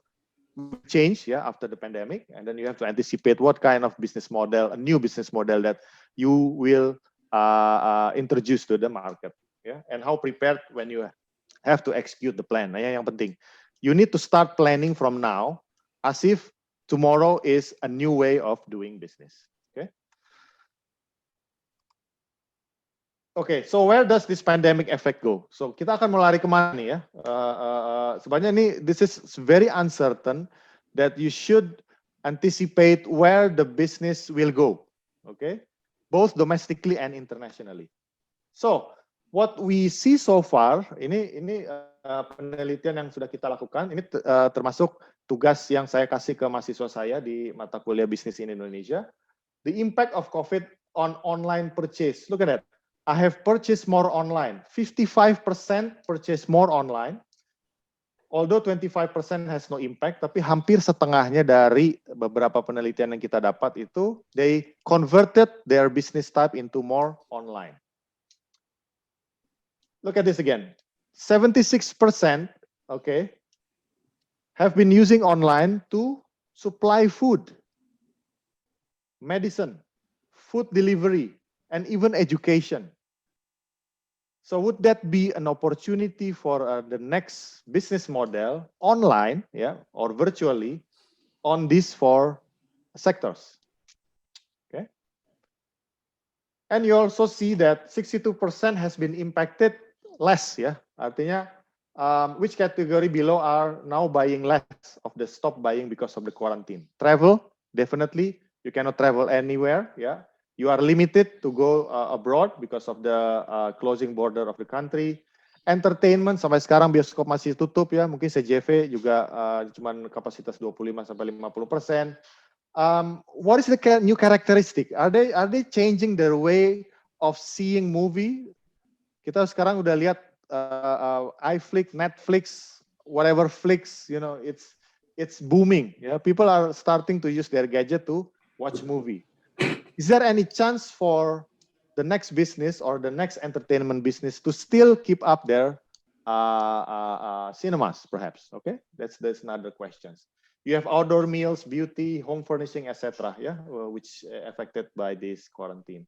change after the pandemic, and then you have to anticipate what kind of business model, a new business model that you will introduce to the market, and how prepared when you have to execute the plan. Nah, yang penting, you need to start planning from now, as if tomorrow is a new way of doing business. Okay, so where does this pandemic effect go? So kita akan melari kemana nih ya? Sebenarnya ini this is very uncertain that you should anticipate where the business will go. Okay, both domestically and internationally. So what we see so far ini penelitian yang sudah kita lakukan. Ini termasuk tugas yang saya kasih ke mahasiswa saya di mata kuliah bisnis in Indonesia. The impact of COVID on online purchase. Look at that. I have purchased more online. 55% purchase more online. Although 25% has no impact, tapi hampir setengahnya dari beberapa penelitian yang kita dapat itu, they converted their business type into more online. Look at this again. 76%, okay, have been using online to supply food, medicine, food delivery, and even education. So would that be an opportunity for the next business model online, or virtually on these four sectors? Okay. And you also see that 62% has been impacted less, ya. Artinya, which category below are now buying less of the stop buying because of the quarantine. Travel, definitely, you cannot travel anywhere, ya. You are limited to go abroad because of the closing border of the country. Entertainment, sampai sekarang bioskop masih tutup, ya. Mungkin CJV juga cuman kapasitas 25 sampai 50%. What is the new characteristic? Are they changing their way of seeing movie? Kita sekarang udah lihat iFlix, Netflix, whatever Flix, you know, it's booming. Yeah, people are starting to use their gadget to watch movie. Is there any chance for the next business or the next entertainment business to still keep up their cinemas, perhaps? Okay, that's another question. You have outdoor meals, beauty, home furnishing, etc. Yeah, which affected by this quarantine.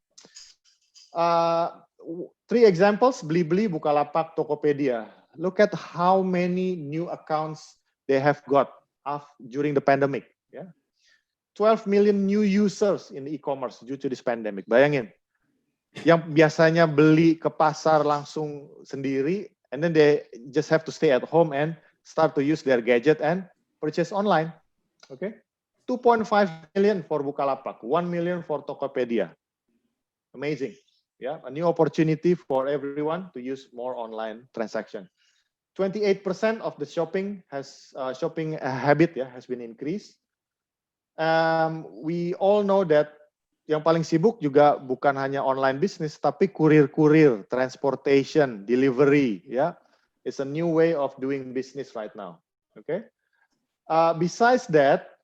3 examples: Blibli, Bukalapak, Tokopedia. Look at how many new accounts they have got during the pandemic. Yeah, 12 million new users in e-commerce due to this pandemic. Bayangin, yang biasanya beli ke pasar langsung sendiri, and then they just have to stay at home and start to use their gadget and purchase online. Okay, 2.5 million for Bukalapak, 1 million for Tokopedia. Amazing. Yeah, a new opportunity for everyone to use more online transaction. 28% of the shopping habit has been increased. We all know that yang paling sibuk juga bukan hanya online business, tapi kurir-kurir, transportation, delivery. Yeah, it's a new way of doing business right now. Okay. Besides that,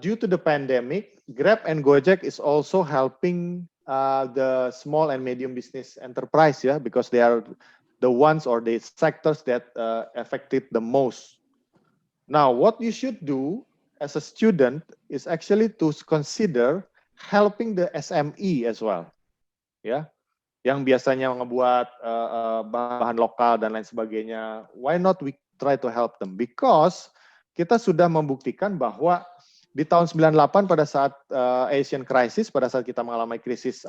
due to the pandemic, Grab and Gojek is also helping the small and medium business enterprise, yeah, because they are the ones or the sectors that affected the most. Now, what you should do as a student is actually to consider helping the SME as well, ya, yang biasanya ngebuat bahan lokal dan lain sebagainya. Why not we try to help them? Because kita sudah membuktikan bahwa di tahun 98 pada saat Asian crisis, pada saat kita mengalami krisis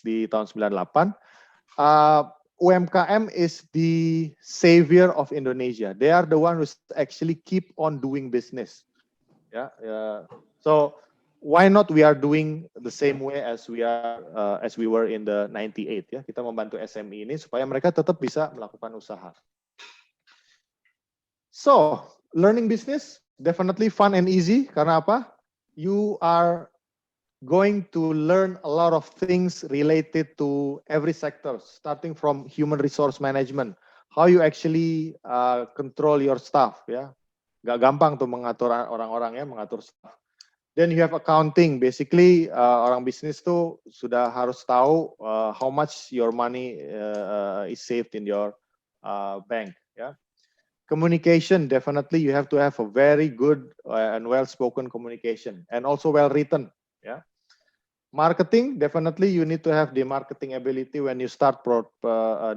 di tahun 98, UMKM is the savior of Indonesia. They are the one who actually keep on doing business. Yeah, so why not we are doing the same way as we were in the 98, ya. Kita membantu SME ini supaya mereka tetap bisa melakukan usaha. So, learning business definitely fun and easy. Karena apa? You are going to learn a lot of things related to every sector, starting from human resource management, how you actually control your staff, ya. Gak gampang tuh mengatur orang-orang, ya, mengatur staff. Then you have accounting. Basically, orang bisnis tuh sudah harus tahu how much your money is saved in your bank, ya. Communication, definitely you have to have a very good and well-spoken communication, and also well-written. Yeah. Marketing, definitely you need to have the marketing ability when you start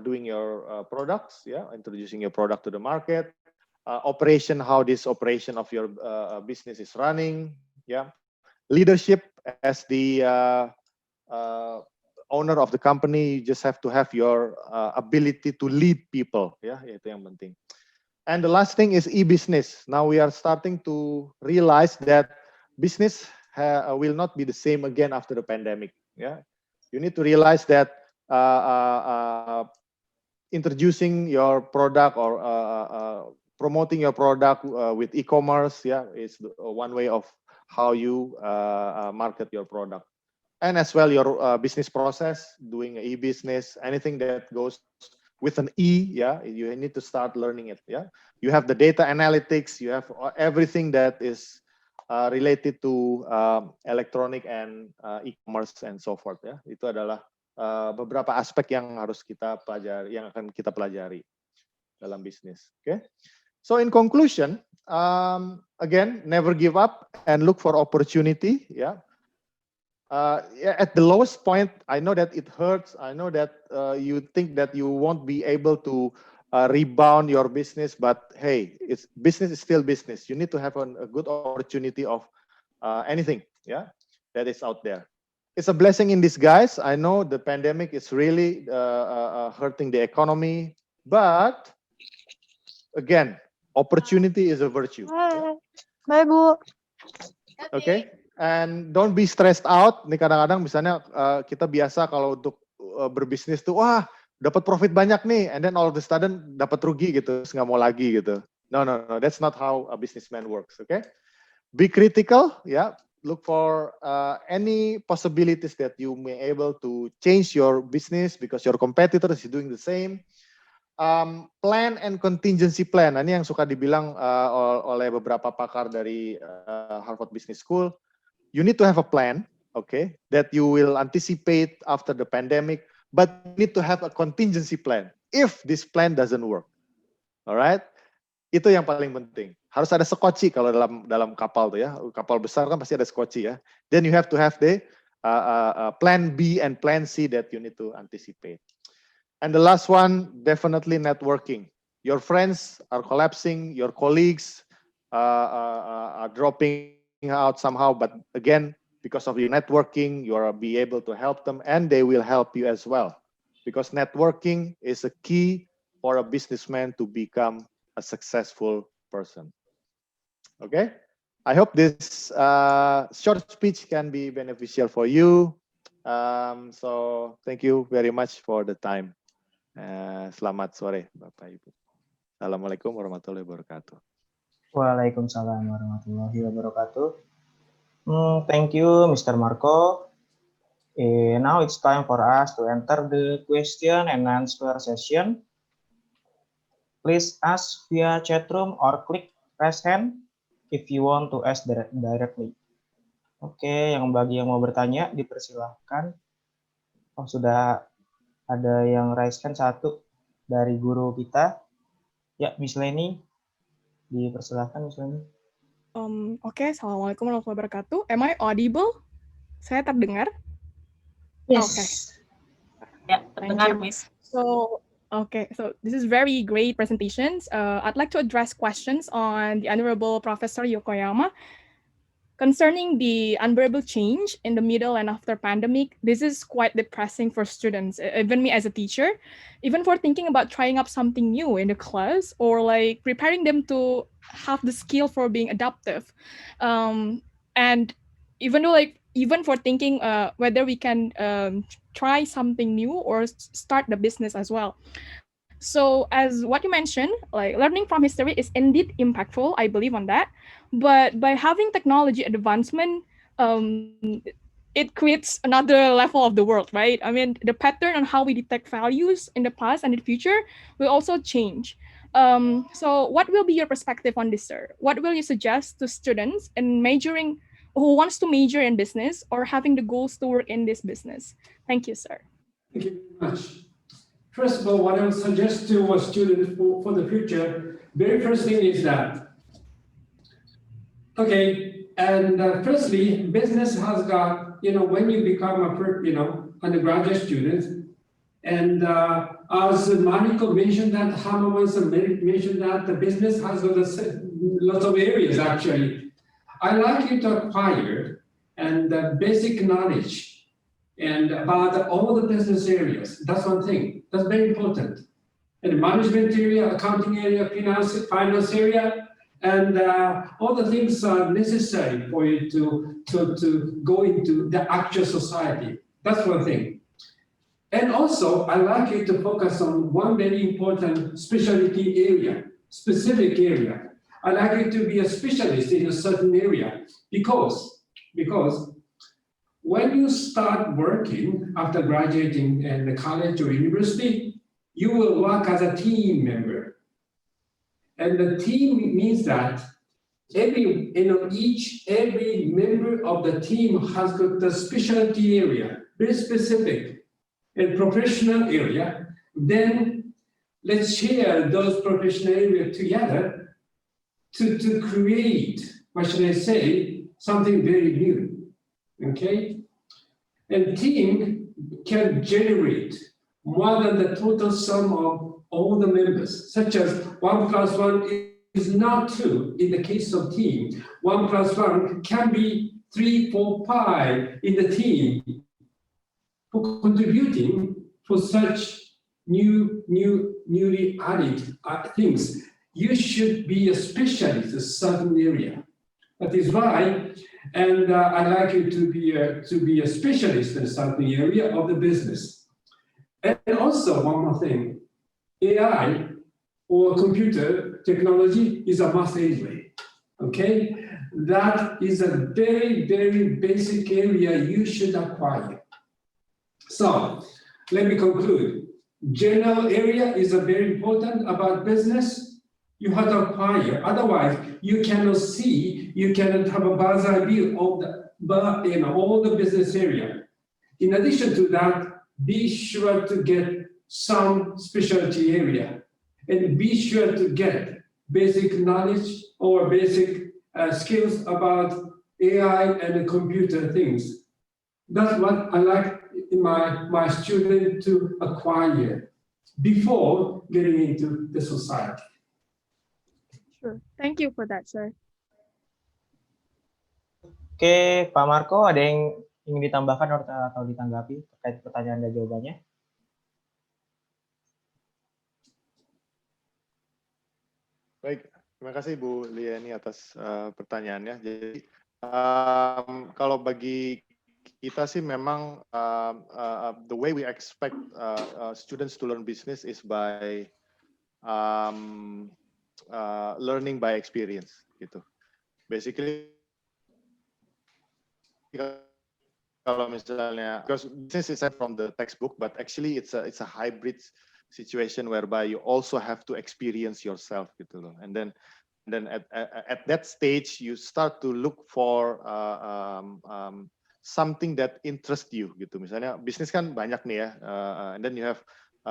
doing your products. Yeah, introducing your product to the market. Operation, how this operation of your business is running. Yeah. Leadership, as the owner of the company, you just have to have your ability to lead people. Yeah, itu yang penting. And the last thing is e-business. Now we are starting to realize that business will not be the same again after the pandemic. Yeah, you need to realize that introducing your product or promoting your product with e-commerce, yeah, is one way of how you market your product. And as well, your business process, doing e-business, anything that goes with an E, yeah, you need to start learning it, yeah. You have the data analytics, you have everything that is related to electronic and e-commerce and so forth, ya. Itu adalah beberapa aspek yang harus kita pelajari, yang akan kita pelajari dalam bisnis. Okay. So in conclusion, again, never give up and look for opportunity, ya. At the lowest point, I know that it hurts. I know that you think that you won't be able to rebound your business, but hey, business is still business. You need to have a good opportunity of anything, yeah, that is out there. it's a blessing in disguise. I know the pandemic is really hurting the economy, but again, opportunity is a virtue. Bye, Bu. Okay, and don't be stressed out. Nih kadang-kadang misalnya kita biasa kalau untuk berbisnis tuh, wah dapat profit banyak nih, and then all of a sudden dapat rugi gitu, terus nggak mau lagi gitu. No, that's not how a businessman works. Okay, be critical, yeah. Look for any possibilities that you may able to change your business because your competitor is doing the same. Plan and contingency plan. Nah, ini yang suka dibilang oleh beberapa pakar dari Harvard Business School. You need to have a plan, okay, that you will anticipate after the pandemic, but you need to have a contingency plan if this plan doesn't work. Alright, itu yang paling penting. Harus ada skoci kalau dalam kapal tuh ya. Kapal besar kan pasti ada skoci ya. Then you have to have the plan B and plan C that you need to anticipate. And the last one, definitely networking. Your friends are collapsing, your colleagues are dropping out somehow, but again, because of your networking, you will be able to help them and they will help you as well. Because networking is a key for a businessman to become a successful person. Okay, I hope this short speech can be beneficial for you. So thank you very much for the time. Selamat sore, Bapak Ibu. Assalamualaikum warahmatullahi wabarakatuh. Waalaikumsalam warahmatullahi wabarakatuh. Thank you, Mr. Marco. Now it's time for us to enter the question and answer session. Please ask via chat room or click raise hand if you want to ask directly. Oke, bagi yang mau bertanya dipersilahkan. Oh, sudah ada yang raise hand satu dari guru kita. Ya, Miss Leni, dipersilahkan Miss Leni. Oke, Assalamualaikum warahmatullahi wabarakatuh. Am I audible? Saya terdengar? Yes. Okay. Ya, terdengar, Miss. So this is very great presentations. I'd like to address questions on the Honorable Professor Yokoyama. Concerning the unbearable change in the middle and after pandemic, this is quite depressing for students, even me as a teacher, even for thinking about trying up something new in the class or like preparing them to have the skill for being adaptive. And even for thinking whether we can try something new or start the business as well. So as what you mentioned, like learning from history is indeed impactful, I believe on that. But by having technology advancement, it creates another level of the world, right? I mean, the pattern on how we detect values in the past and in the future will also change. So what will be your perspective on this, sir? What will you suggest to students in who wants to major in business or having the goals to work in this business? Thank you, sir. Thank you very much. First of all, what I would suggest to a student for the future, very first thing is that, okay, and firstly, business has got, when you become a, undergraduate student, and as Mariko mentioned that, Hamamas mentioned that, the business has got lots of areas actually. I like you to acquire and basic knowledge and about all the business areas. That's one thing. That's very important. And the management area, accounting area, finance area, and all the things are necessary for you to go into the actual society. That's one thing. And also, I like you to focus on one very important specialty area, specific area. I like you to be a specialist in a certain area because when you start working after graduating in the college or university, you will work as a team member. And the team means that every member of the team has got the specialty area, very specific and professional area. Then let's share those professional areas together to create, what should I say, something very new, okay? And team can generate more than the total sum of all the members, such as 1 + 1 is not 2 in the case of team. 1 + 1 can be 3, 4, 5 in the team for contributing for such newly added things. You should be a specialist in a certain area. That is why, and I'd like you to be a specialist in a certain area of the business. And also one more thing, AI or computer technology is a must anyway. Okay, that is a very, very basic area you should acquire. So let me conclude. General area is a very important about business. You have to acquire. Otherwise, you cannot see. You cannot have a bird's eye view of all the business area. In addition to that, be sure to get some specialty area, and be sure to get basic knowledge or basic skills about AI and computer things. That's what I like my student to acquire before getting into the society. Sure. Thank you for that, sir. Oke, Pak Marco, ada yang ingin ditambahkan atau ditanggapi terkait pertanyaan dan jawabannya? Baik, terima kasih Bu Liani atas pertanyaannya. Jadi kalau bagi kita sih memang the way we expect students to learn business is by learning by experience gitu. Basically kalau misalnya, because business is from the textbook, but actually it's a hybrid situation whereby you also have to experience yourself gitu loh. And then at that stage you start to look for something that interests you gitu. Misalnya bisnis kan banyak nih ya, and then you have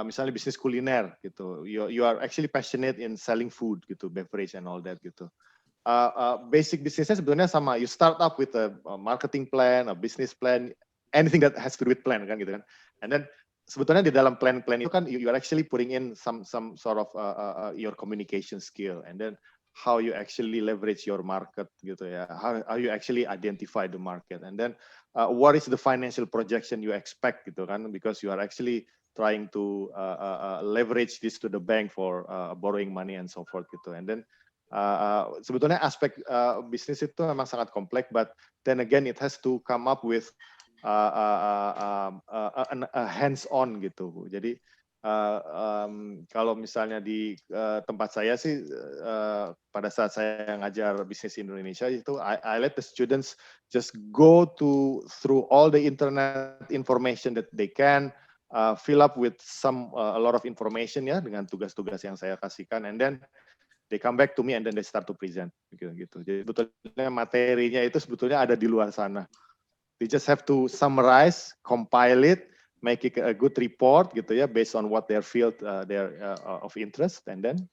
misalnya bisnis kuliner gitu. You are actually passionate in selling food gitu, beverage and all that gitu. Basic bisnisnya sebenarnya sama. You start up with a marketing plan, a business plan, anything that has to do with plan kan gitu kan. And then sebetulnya di dalam plan itu kan you are actually putting in some sort of your communication skill, and then how you actually leverage your market gitu ya, how you actually identify the market, and then what is the financial projection you expect gitu kan, because you are actually trying to leverage this to the bank for borrowing money and so forth gitu. And then sebetulnya aspek bisnis itu memang sangat kompleks, but then again it has to come up with hands-on gitu Bu. Jadi kalau misalnya di tempat saya sih pada saat saya ngajar bisnis Indonesia itu I let the students just go through all the internet information that they can, fill up with a lot of information ya dengan tugas-tugas yang saya kasihkan, and then they come back to me and then they start to present gitu. Jadi sebetulnya materinya itu sebetulnya ada di luar sana. They just have to summarize, compile it, make it a good report gitu ya, based on what their field of interest, and then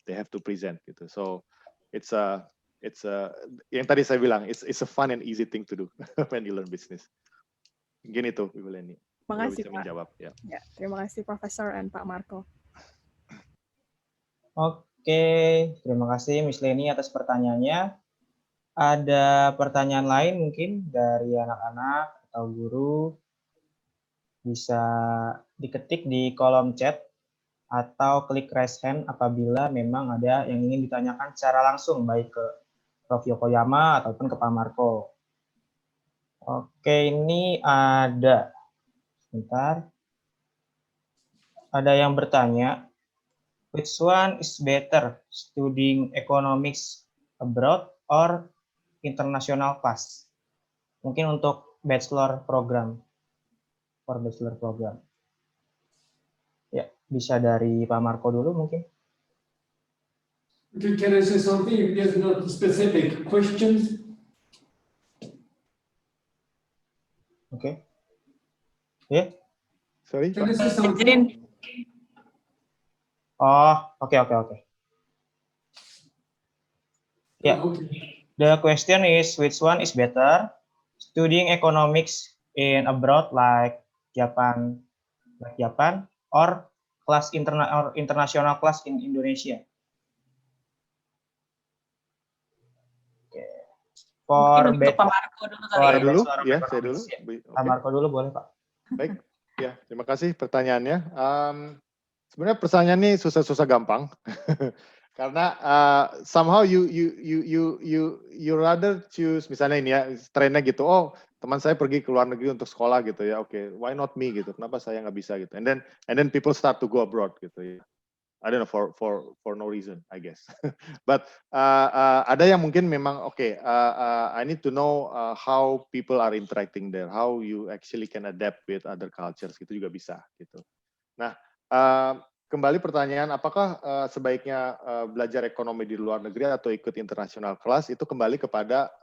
they have to present gitu. So it's a yang tadi saya bilang, it's a fun and easy thing to do when you learn business. Gini tuh Ibu Leni. Terima kasih bisa Pak. menjawab ya. Ya, terima kasih Profesor dan Pak Marco. Oke, terima kasih Miss Leni atas pertanyaannya. Ada pertanyaan lain mungkin dari anak-anak atau guru, bisa diketik di kolom chat atau klik raise hand apabila memang ada yang ingin ditanyakan secara langsung, baik ke Prof. Yokoyama ataupun ke Pak Marco. Oke, ini ada, sebentar, ada yang bertanya, which one is better, studying economics abroad or international class? Mungkin untuk bachelor program. For bachelor program. Ya, bisa dari Pak Marco dulu mungkin. Okay, can I say something? If there's not specific questions. Oke. Ya. Sorry. Can I say something? Oh, oke. Ya. Okay. The question is, which one is better, studying economics in abroad like Japan, or international class in Indonesia? Okay. For Mungkin untuk Pak Marco dulu kali for ya. Dulu, Bachelor of ya, saya dulu. Economics, ya. Oke. Pak Marco dulu boleh Pak. Baik, ya terima kasih pertanyaannya. Sebenarnya pertanyaan ini susah-susah gampang, karena somehow you rather choose misalnya ini ya trennya gitu. Oh teman saya pergi ke luar negeri untuk sekolah gitu ya. Oke, why not me gitu? Kenapa saya nggak bisa gitu? And then people start to go abroad gitu ya. I don't know for no reason I guess. But ada yang mungkin memang I need to know how people are interacting there, how you actually can adapt with other cultures gitu juga bisa gitu. Nah kembali pertanyaan apakah sebaiknya belajar ekonomi di luar negeri atau ikut international class itu kembali kepada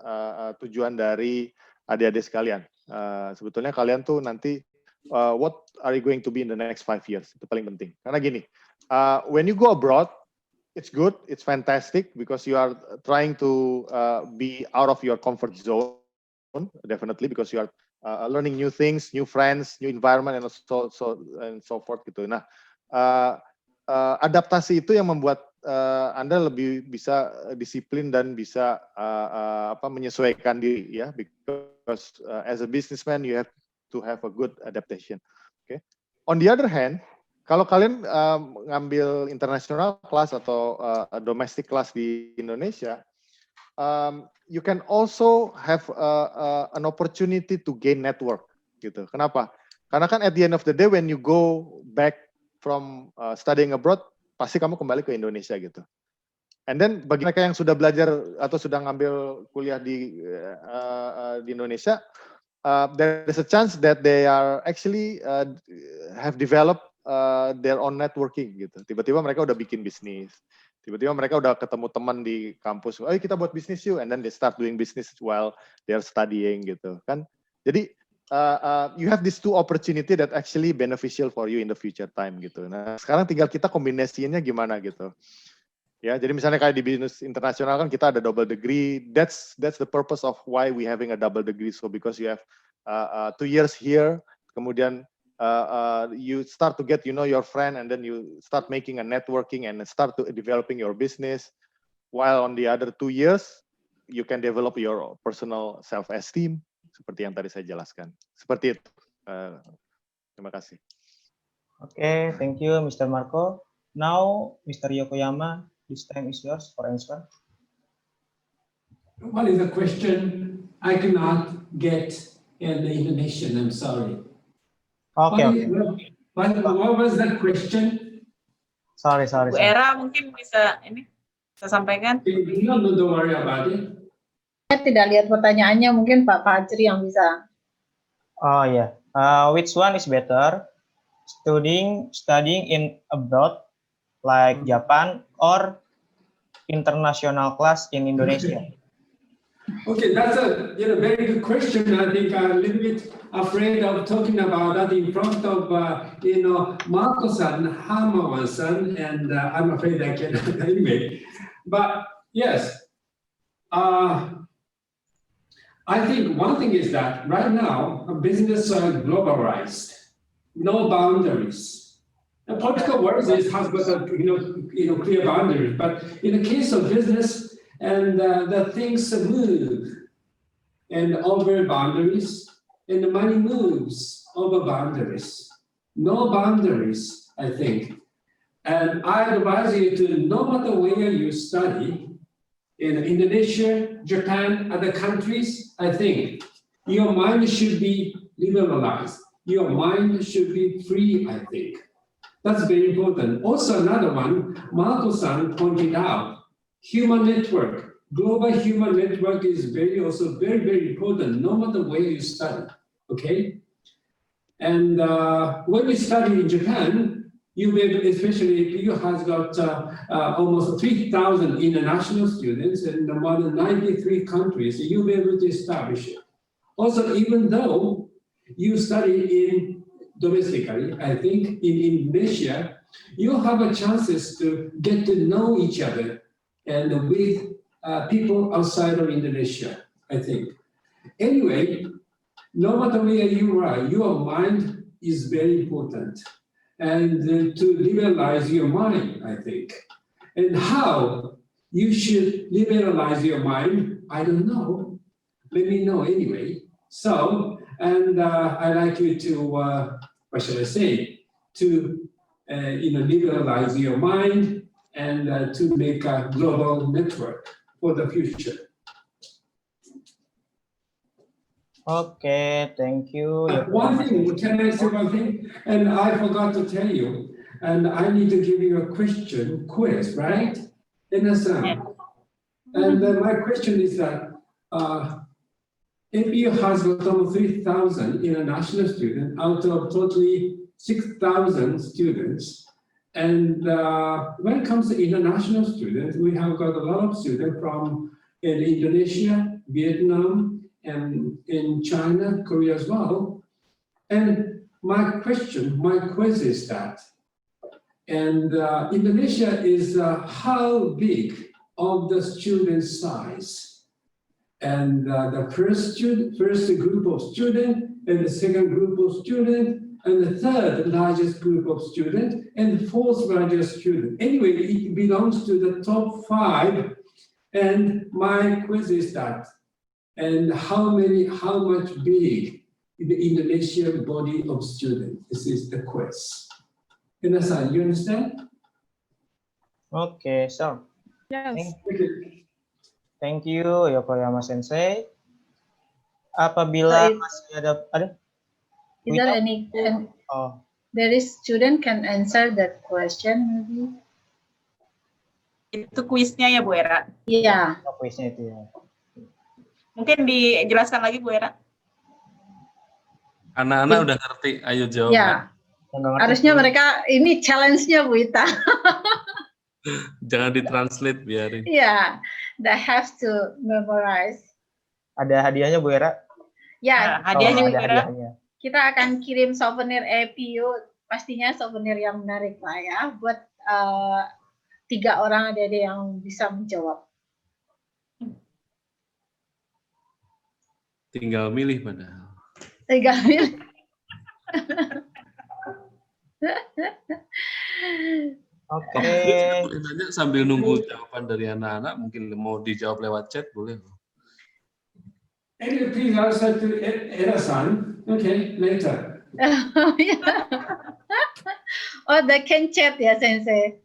tujuan dari adik-adik sekalian. Sebetulnya kalian tuh nanti what are you going to be in the next 5 years itu paling penting karena gini. When you go abroad, it's good, it's fantastic because you are trying to be out of your comfort zone, definitely because you are learning new things, new friends, new environment, and so forth gitu. Nah, adaptasi itu yang membuat Anda lebih bisa disiplin dan bisa menyesuaikan diri ya, because as a businessman you have to have a good adaptation. Okay. On the other hand, kalau kalian ngambil international class atau domestic class di Indonesia, you can also have an opportunity to gain network gitu. Kenapa? Karena kan at the end of the day when you go back from studying abroad, pasti kamu kembali ke Indonesia gitu. And then bagi mereka yang sudah belajar atau sudah ngambil kuliah di Indonesia, there is a chance that they are actually have developed their own networking gitu. Tiba-tiba mereka udah bikin bisnis. Tiba-tiba mereka udah ketemu teman di kampus. Oh, kita buat bisnis yuk. And then they start doing business while they are studying gitu kan. Jadi you have these two opportunity that actually beneficial for you in the future time gitu. Nah, sekarang tinggal kita kombinasinya gimana gitu. Ya, jadi misalnya kayak di bisnis internasional kan kita ada double degree. That's the purpose of why we having a double degree. So because you have 2 years here, kemudian you start to get your friend, and then you start making a networking and start to developing your business. While on the other 2 years, you can develop your personal self-esteem, seperti yang tadi saya jelaskan. Seperti itu. Terima kasih. Okay, thank you, Mr. Marco. Now, Mr. Yokoyama, this time is yours for answer. What is the question? I cannot get in the Indonesian. I'm sorry. Okay. What was that question? Sorry. Bu Era mungkin bisa sampaikan. No, don't worry about it. Saya tidak lihat pertanyaannya, mungkin Pak Fajri yang bisa. Oh yeah. Which one is better? Studying in abroad like Japan or international class in Indonesia? Okay, that's a very good question. I think I'm a little bit afraid of talking about that in front of Marco-san, Hamawan-san, and I'm afraid I cannot anyway. But yes, I think one thing is that right now business are globalized, no boundaries. The political world has got clear boundaries, but in the case of business. And the things move and over boundaries, and the money moves over boundaries. No boundaries, I think. And I advise you to, no matter where you study, in Indonesia, Japan, other countries, I think your mind should be liberalized. Your mind should be free, I think. That's very important. Also, another one, Marco-san pointed out, human network, global human network is also very, very important, no matter where you study, okay? And when you study in Japan, you will, especially if you have got almost 3,000 international students in more than 93 countries, you'll be able to establish it. Also, even though you study domestically, I think in Indonesia, you have a chances to get to know each other and with people outside of Indonesia, I think. Anyway, no matter where you are, your mind is very important. And to liberalize your mind, I think. And how you should liberalize your mind, I don't know. let me know anyway. So, and I'd like you to, what should I say, to liberalize your mind and to make a global network for the future. Okay, thank you. One thing, can I say one thing? And I forgot to tell you, and I need to give you a quiz, right? Yeah. And my question is that APU has got 3,000 international students out of totally 6,000 students. And when it comes to international students, we have got a lot of students from Indonesia, Vietnam, and in China, Korea as well. And my quiz is that, and Indonesia is how big of the student size? And the first group of students, and the second group of students, and the third largest group of students, and the fourth largest student. Anyway, it belongs to the top 5. And my quiz is that, and how much big the Indonesian body of students? This is the quiz. Ina-san, you understand? Okay, so Yes. thank you Yokoyama Sensei. Apabila masih ada Is there any? oh, There is student can answer that question maybe. Itu kuisnya ya Bu Era. Iya. kuisnya itu ya. Mungkin dijelaskan lagi Bu Era. Anak-anak udah ngerti, ayo jawab. Ya. Harusnya mereka ini challenge-nya Bu Ita. Jangan ditranslate, biarin. Iya, they have to memorize. Ada hadiahnya Bu Era? Ya, Hadiahnya Bu Era. kita akan kirim souvenir APU, pastinya souvenir yang menarik lah ya, buat 3 orang adik-adik yang bisa menjawab. Tinggal milih padahal. Tinggal milih. Oke. Boleh nanya sambil nunggu jawaban dari anak-anak, mungkin mau dijawab lewat chat, boleh. Anyway, please answer to Era-san. Okay, later. Oh, they can chat ya, Sensei.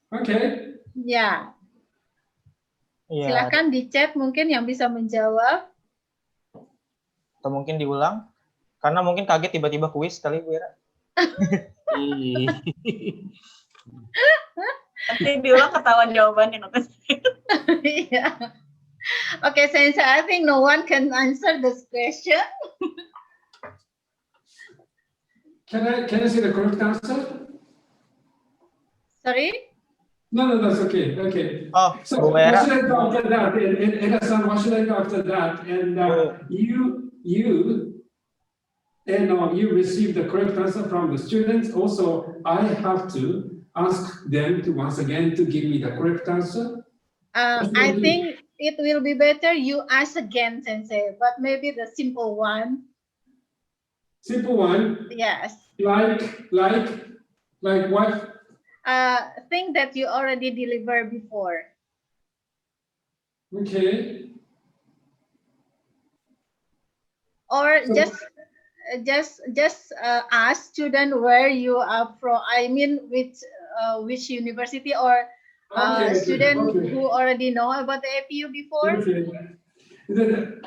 Okay. Ya, Iya. silakan di chat mungkin yang bisa menjawab. Atau mungkin diulang? Karena mungkin kaget tiba-tiba kuis kali Bu Era. Nanti diulang ketahuan jawabannya. Yeah. Okay, Sensei, I think no one can answer this question. Can I see the correct answer? Sorry? No, that's okay. Okay. Oh, So Bu what Era. should I do after that? Era-san, what should I do after that? And you receive the correct answer from the students. Also, I have to ask them to once again to give me the correct answer. I think it will be better you ask again, Sensei, but maybe the simple one. Simple one, Yes. like what? Thing that you already delivered before. Okay. Or So- just ask student where you are from. I mean, which university or Okay, student okay. who already know about the APU before. Okay.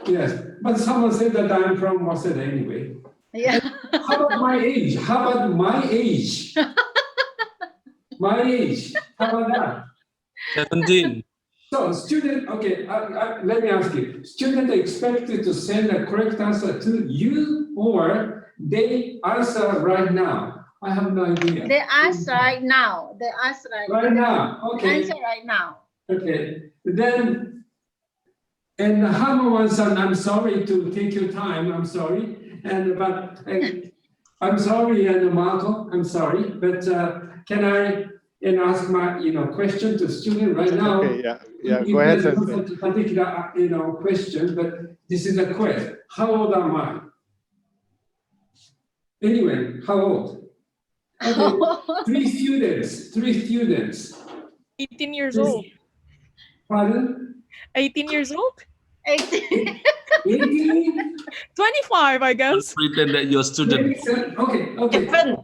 Yes, but someone said that I'm from Waseda anyway. Yeah. How about my age? How about my age? My age. How about that? 17. So student, okay, let me ask you. Student expected to send a correct answer to you or they answer right now? I have no idea. They ask right now. They ask right Right now, okay. Answer right now. Okay, then, and Hamawan-san, I'm sorry to take your time, I'm sorry. But I'm sorry, and Marco, I'm sorry, but can I ask my question to student right now? Okay, yeah, go ahead, There's Sensei. not a particular question, but this is a question. How old am I? Anyway, how old? Okay, 3 students. 18 years old. Pardon? 18 years old? 18. 18? 25, I guess. Pretend that you're a student. 27? Okay. Seven.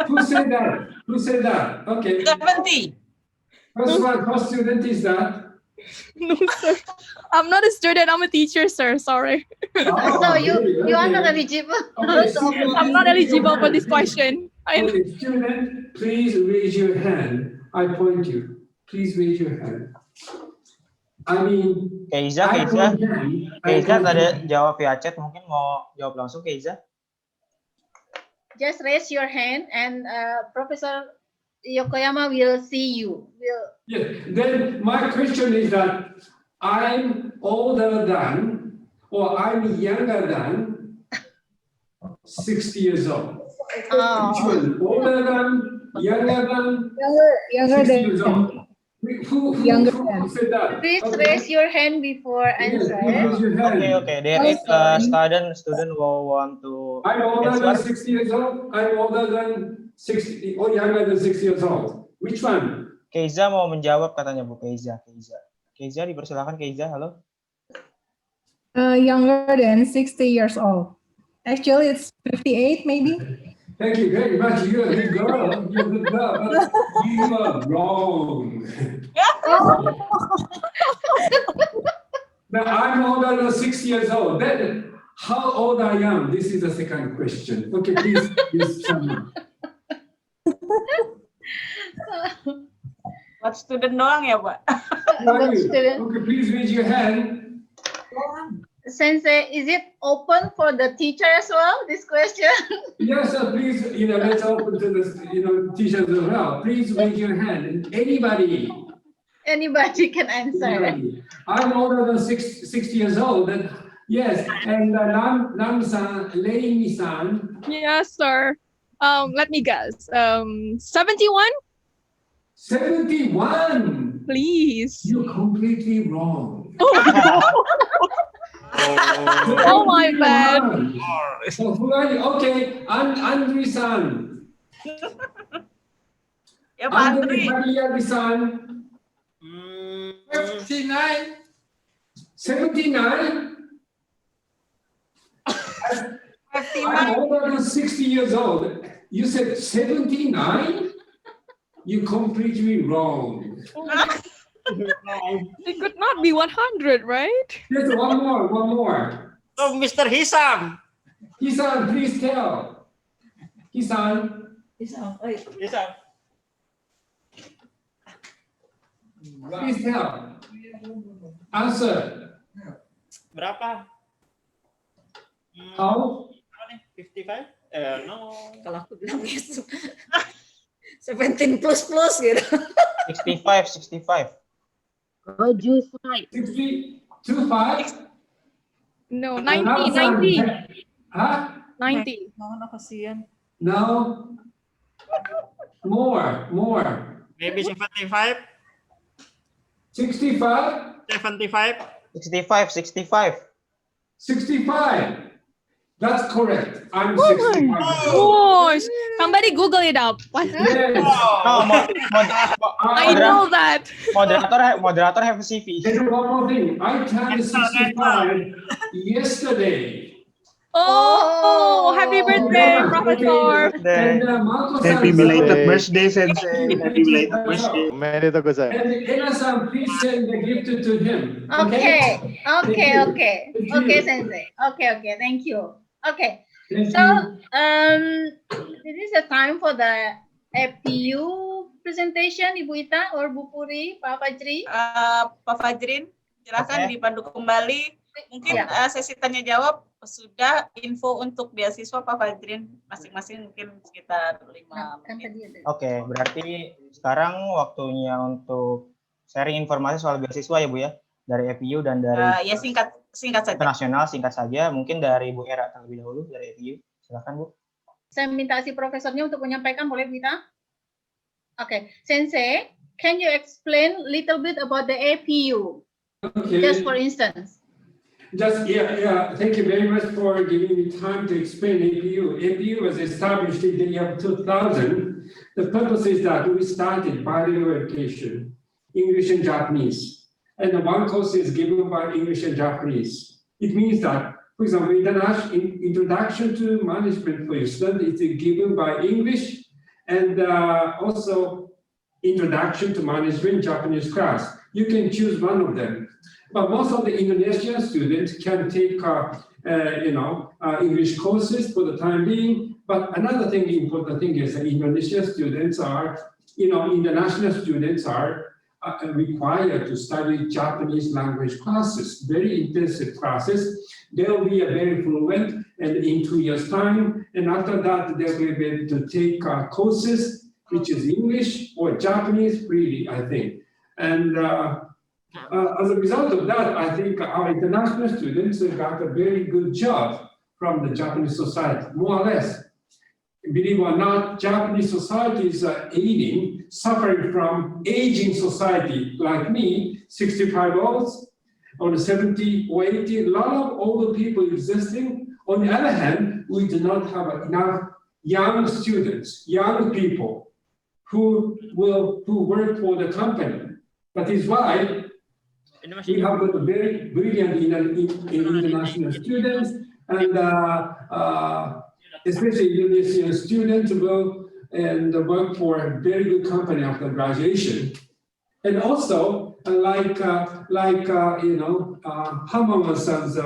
Who said that? Who said that? Okay. 70. First student is that? No, sir. I'm not a student. I'm a teacher, sir. Sorry. So you are not okay. eligible. Okay, So, I'm not eligible for this question. Okay, student, please raise your hand. I point you. Please raise your hand. I mean, Keiza tadi jawab via chat, mungkin mau jawab langsung Keiza. just raise your hand and Professor Yokoyama will see you. yeah. Then my question is that I'm older than or I'm younger than 60 years old. Which one? Older than, younger than, Younger 60 than years old? Who said that? Please Okay. raise your hand before Yes, answer. please raise your hand. Okay. There is a student who want to I'm older than answer. 60 years old. I'm older than 60 or younger than 60 years old. Which one? Keiza mau menjawab katanya Bu Keiza. Keiza dipersilakan Keiza. Halo. Younger than 60 years old. Actually, it's 58 maybe. Thank you very much. You're a good girl. You're a good girl. But you are wrong. Now, I'm older than 6 years old. Then, how old I am? This is the second question. Okay, please tell me. Buat student doang ya, Pak? How are you? Okay, please raise your hand. Sensei, is it open for the teacher as well, this question? Yes, sir, please, let's open to the, teachers as well. Please raise your hand. Anybody. Anybody can answer. Anybody. I'm older than 60 years old. And, yes, and Nam-san, Leimi-san. Yes, sir. Let me guess. 71? 71. Please. You're completely wrong. Oh, my bad. So who are you? Okay, Andri-san. Ya, Pak Andri. Andri-san. 59. 79? I'm older than 60 years old. You said 79? You completely wrong. It could not be 100, right? There's one more. So, Mr. Hisam. Hisan, please tell. Hisan. Hisam. Please tell. Answer. Berapa? How? 55? No. Kalau aku bilang gitu. 17 plus gitu. 65. Oh, just right. 60, 25? No, 90. Huh? 90. No. More. Maybe 75? 65? 75? 65. That's correct. I'm Oh 65. my gosh. Somebody Google it up. What? Yes. I know that. Moderator have a CV. And one more thing. I turned 65 yesterday. Oh, happy birthday, Professor. And Marco-san Happy belated birthday, Sensei. Happy belated birthday. Merry Tokusai. And Ena-san, please send the gift to him. Okay, Thank you. Sensei. Okay, thank you. Okay, Thank so you. this is the time for the FPU presentation, Ibu Ita or Bu Puri, Pak Fajri. Pak Fajrin, silakan Oke. dipandu kembali. Mungkin sesi tanya jawab sudah info untuk beasiswa Pak Fajrin masing-masing mungkin sekitar 5 Kan menit. tadi ada. Oke, berarti sekarang waktunya untuk sharing informasi soal beasiswa ya Bu ya, dari FPU dan dari Ya singkat saja. internasional, singkat saja. Mungkin dari Bu Era terlebih dahulu dari FPU. Silakan Bu. Saya minta si profesornya untuk menyampaikan, boleh Bu Ita? Okay, Sensei, can you explain little bit about the APU? Okay. Just for instance. Thank you very much for giving me time to explain APU. APU was established in the year 2000. The purpose is that we started bilingual education, English and Japanese. and one course is given by English and Japanese. It means that, for example, Introduction to Management for your student is given by English, and also Introduction to Management Japanese class. You can choose one of them. But most of the Indonesian students can take, English courses for the time being. But another thing, important thing is that Indonesian students are, international students are required to study Japanese language classes, very intensive classes. They'll be very fluent and in 2 years' time. And after that, they'll be able to take courses, which is English or Japanese freely, I think. And as a result of that, I think our international students got a very good job from the Japanese society, more or less. Believe it or not, Japanese society is suffering from aging society like me, 65 olds, or 70 or 80, a lot of older people existing. On the other hand, we do not have enough young students, young people who work for the company. That is why we have got a very brilliant international students, and especially Indonesian students will work for a very good company after graduation. And also, Hammaman-san's,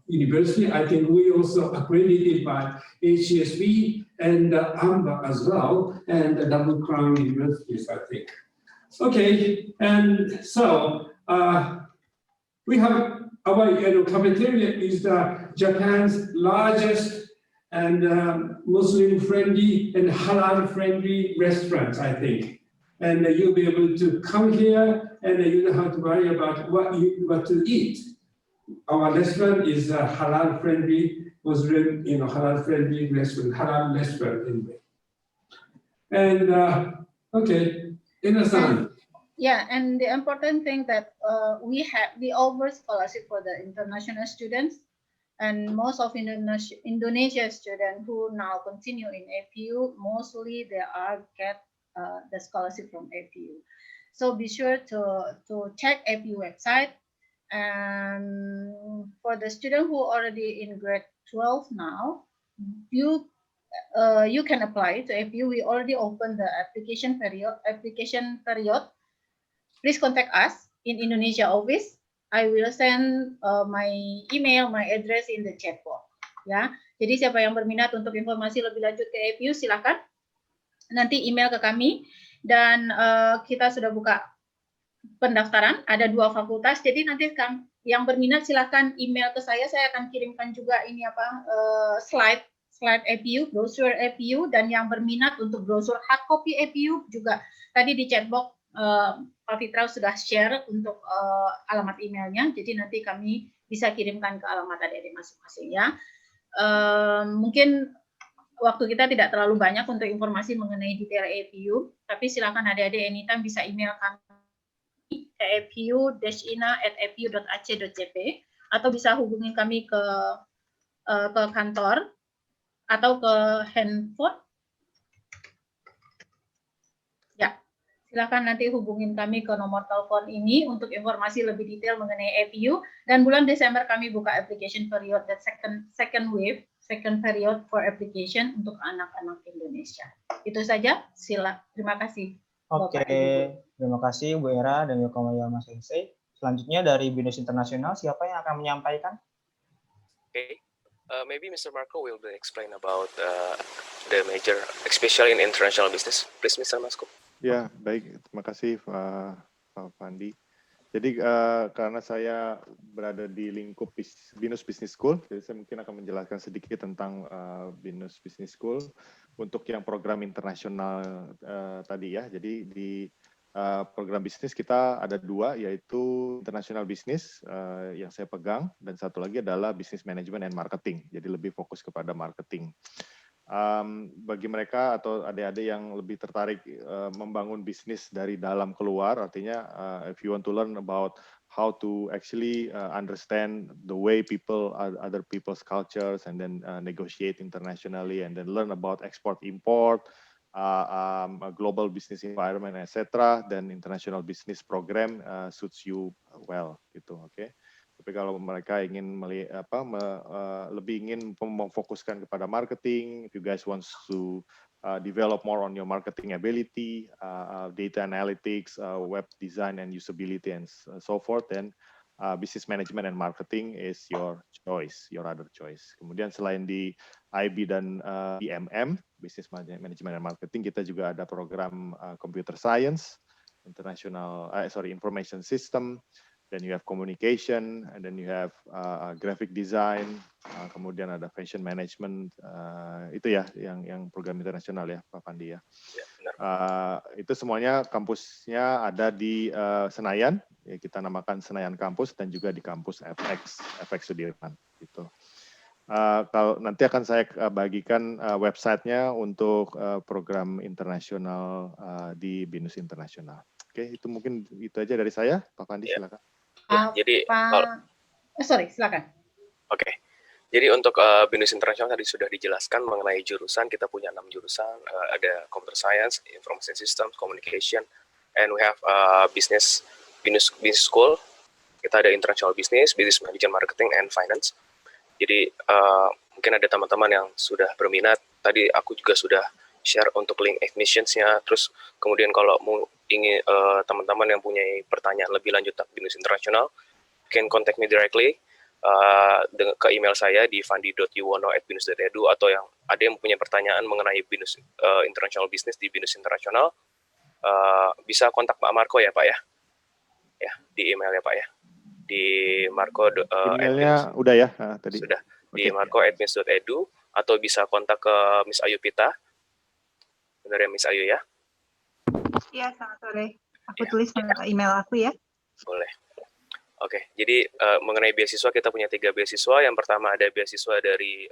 university, I think we also accredited by HCSB and AMBA as well, and the Double Crown universities, I think. Okay, and so we have our cafeteria is Japan's largest and Muslim-friendly and halal-friendly restaurant, I think. And you'll be able to come here, and you don't have to worry about what to eat. Our restaurant is a halal-friendly Muslim, halal-friendly restaurant, halal restaurant anyway. And okay. Yeah, and the important thing that we offer scholarship for the international students, and most of Indonesia students who now continue in APU, mostly they are get the scholarship from APU. So be sure to check APU website. And for the student who already in grade 12 now, you can apply to APU. We already opened the application period. Please contact us in Indonesia office. I will send my email, my address in the chat box. Ya, jadi siapa yang berminat untuk informasi lebih lanjut ke APU, silakan nanti email ke kami. Dan kita sudah buka pendaftaran. Ada 2 fakultas. Jadi nanti yang berminat silakan email ke saya. Saya akan kirimkan juga ini slide APU, brosur APU, dan yang berminat untuk brosur hard copy APU juga tadi di chatbox Pak Fitra sudah share untuk alamat emailnya, jadi nanti kami bisa kirimkan ke alamat adik-adik masing-masing ya. Mungkin waktu kita tidak terlalu banyak untuk informasi mengenai detail APU, tapi silakan adik-adik anytime bisa email kami ke apu-ina@apu.ac.jp atau bisa hubungi kami ke kantor atau ke handphone. Ya, silakan nanti hubungin kami ke nomor telepon ini untuk informasi lebih detail mengenai APU. Dan bulan Desember kami buka application period, the second period for application untuk anak-anak Indonesia. Itu saja. Terima kasih. Oke, terima kasih Bu Era dan Yokoyama Sensei. Selanjutnya dari BINUS Internasional, siapa yang akan menyampaikan? Okay. Maybe Mr. Marco will explain about the major, especially in international business. Please, Mr. Masko. Ya, baik. Terima kasih, Pak Fandi. Jadi, karena saya berada di lingkup BINUS Business School, jadi saya mungkin akan menjelaskan sedikit tentang BINUS Business School untuk yang program internasional tadi ya. Jadi, di program bisnis kita ada 2, yaitu international business yang saya pegang, dan satu lagi adalah business management and marketing. Jadi lebih fokus kepada marketing. Bagi mereka atau adik-adik yang lebih tertarik membangun bisnis dari dalam keluar, artinya if you want to learn about how to actually understand the way other people's cultures and then negotiate internationally and then learn about export import, a global business environment, etc., dan international business program suits you well, gitu, oke. Tapi kalau mereka ingin lebih ingin memfokuskan kepada marketing, if you guys wants to develop more on your marketing ability, data analytics, web design and usability, and so forth, then business management and marketing is your choice, your other choice. Kemudian selain di IB dan IMM, business management and marketing, kita juga ada program computer science, information system, then you have communication, and then you have graphic design, kemudian ada fashion management, itu ya yang program internasional ya Pak Pandi ya. Itu semuanya kampusnya ada di Senayan, ya kita namakan Senayan Kampus, dan juga di kampus FX Sudirman gitu. Kalau nanti akan saya bagikan websitenya untuk program internasional di BINUS Internasional. Oke, itu mungkin itu aja dari saya, Pak Pandi, silakan. Jadi, silakan. Oke. Jadi untuk BINUS Internasional tadi sudah dijelaskan mengenai jurusan, kita punya 6 jurusan, ada Computer Science, Information Systems, Communication, and we have BINUS School, kita ada International Business, Business Management, Marketing, and Finance. Jadi mungkin ada teman-teman yang sudah berminat, tadi aku juga sudah share untuk link admissions-nya, terus kemudian kalau ingin teman-teman yang punya pertanyaan lebih lanjut tentang BINUS Internasional, can contact me directly ke email saya di fandi.yuwono@binus.edu, atau yang ada yang punya pertanyaan mengenai BINUS International Business di BINUS Internasional, bisa kontak Pak Marco ya Pak ya, di email ya Pak ya, di Marco. Emailnya udah ya tadi. Sudah di marco@binus.edu, atau bisa kontak ke Miss Ayu Pita. Benar ya Miss Ayu ya? Iya, selamat sore. Aku tulis email aku ya. Boleh. Oke, jadi mengenai beasiswa kita punya 3 beasiswa. Yang pertama ada beasiswa dari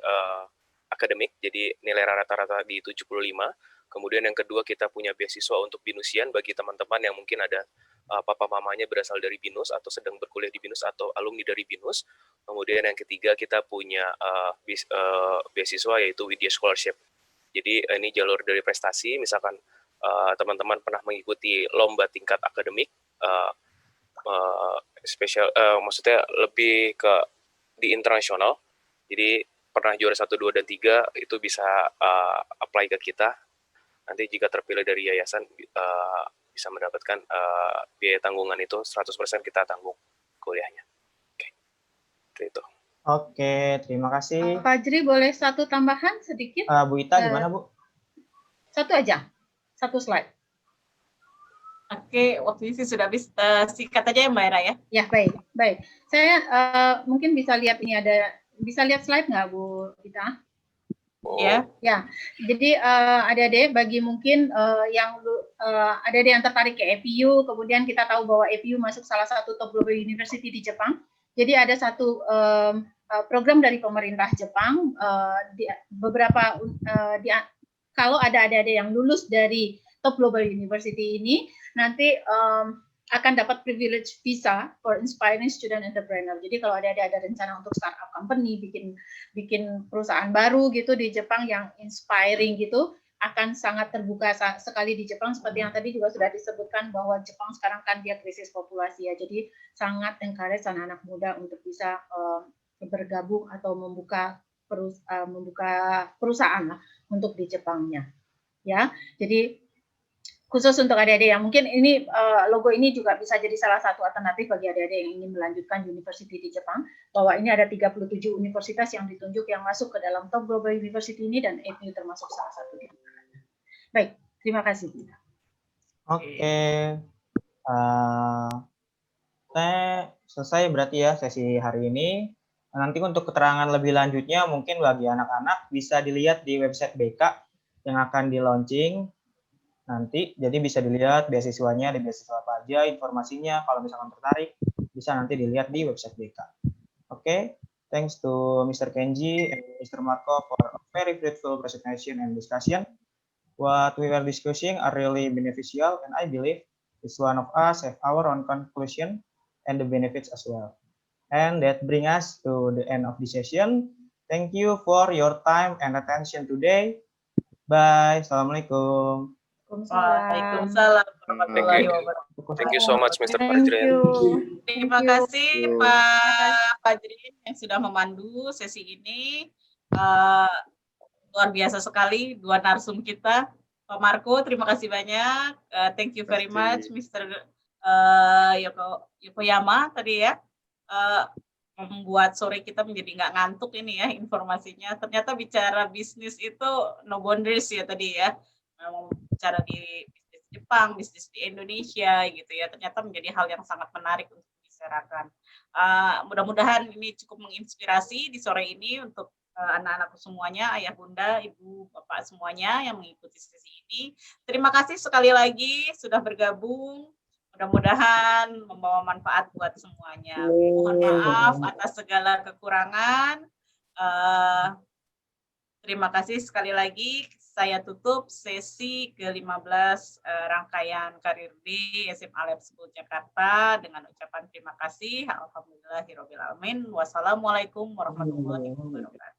akademik, jadi nilai rata-rata di 75. Kemudian yang kedua kita punya beasiswa untuk BINUSian bagi teman-teman yang mungkin ada papa mamanya berasal dari BINUS atau sedang berkuliah di BINUS atau alumni dari BINUS. Kemudian yang ketiga kita punya beasiswa yaitu Widya Scholarship. Jadi ini jalur dari prestasi, misalkan teman-teman pernah mengikuti lomba tingkat akademik, maksudnya lebih ke di internasional, jadi pernah juara 1, 2, dan 3, itu bisa apply ke kita. Nanti jika terpilih dari yayasan bisa mendapatkan biaya tanggungan itu 100% kita tanggung kuliahnya. Oke, itu. Oke, terima kasih. Pak Fajri, boleh satu tambahan sedikit? Bu Ita, gimana Bu? Satu aja, satu slide. Oke, waktu ini sudah habis, sikat aja ya Mbak Era ya. Ya, baik. Saya mungkin bisa lihat ini bisa lihat slide nggak Bu Ita? Ya. Ya, jadi adik-adik bagi mungkin yang adik-adik yang tertarik ke EPU, kemudian kita tahu bahwa EPU masuk salah satu top global university di Jepang. Jadi ada satu program dari pemerintah Jepang, kalau ada adik-adik yang lulus dari top global university ini, nanti akan dapat privilege visa for inspiring student entrepreneur. Jadi kalau ada rencana untuk startup company, bikin perusahaan baru gitu di Jepang yang inspiring gitu, akan sangat terbuka sekali di Jepang. Seperti yang tadi juga sudah disebutkan bahwa Jepang sekarang kan dia krisis populasi ya, jadi sangat encourage anak-anak muda untuk bisa bergabung atau membuka perusahaan lah untuk di Jepangnya. Ya, jadi khusus untuk adik-adik yang mungkin ini logo ini juga bisa jadi salah satu alternatif bagi adik-adik yang ingin melanjutkan university di Jepang, bahwa ini ada 37 universitas yang ditunjuk yang masuk ke dalam top global university ini, dan EPU termasuk salah satu. Baik, terima kasih. Oke, selesai berarti ya sesi hari ini. Nanti untuk keterangan lebih lanjutnya mungkin bagi anak-anak bisa dilihat di website BK yang akan di-launching nanti. Jadi bisa dilihat beasiswanya, ada beasiswa apa aja, informasinya. Kalau misalkan tertarik, bisa nanti dilihat di website BK. Oke, thanks to Mr. Kenji and Mr. Marco for a very fruitful presentation and discussion. What we were discussing are really beneficial, and I believe each one of us have our own conclusion and the benefits as well. And that brings us to the end of the session. Thank you for your time and attention today. Bye. Assalamualaikum. Waalaikumsalam warahmatullahi wabarakatuh. Thank you so much, Mr. Thank Fajrin. you. Terima kasih Pak Fajrin yang sudah memandu sesi ini. Luar biasa sekali dua narsum kita. Pak Marco, terima kasih banyak. Thank you very much, Mr. Yokoyama tadi ya. Membuat sore kita menjadi nggak ngantuk ini ya informasinya. Ternyata bicara bisnis itu no boundaries ya tadi ya. Bicara di bisnis Jepang, bisnis di Indonesia gitu ya. Ternyata menjadi hal yang sangat menarik untuk dibicarakan. Mudah-mudahan ini cukup menginspirasi di sore ini untuk anak-anakku semuanya, ayah bunda, ibu, bapak semuanya yang mengikuti sesi ini. Terima kasih sekali lagi sudah bergabung. Mudah-mudahan membawa manfaat buat semuanya. Mohon maaf atas segala kekurangan. Terima kasih sekali lagi. Saya tutup sesi ke-15 rangkaian Karir D SMA Lab School Jakarta dengan ucapan terima kasih. Alhamdulillahirobbilalamin. Wassalamualaikum warahmatullahi wabarakatuh.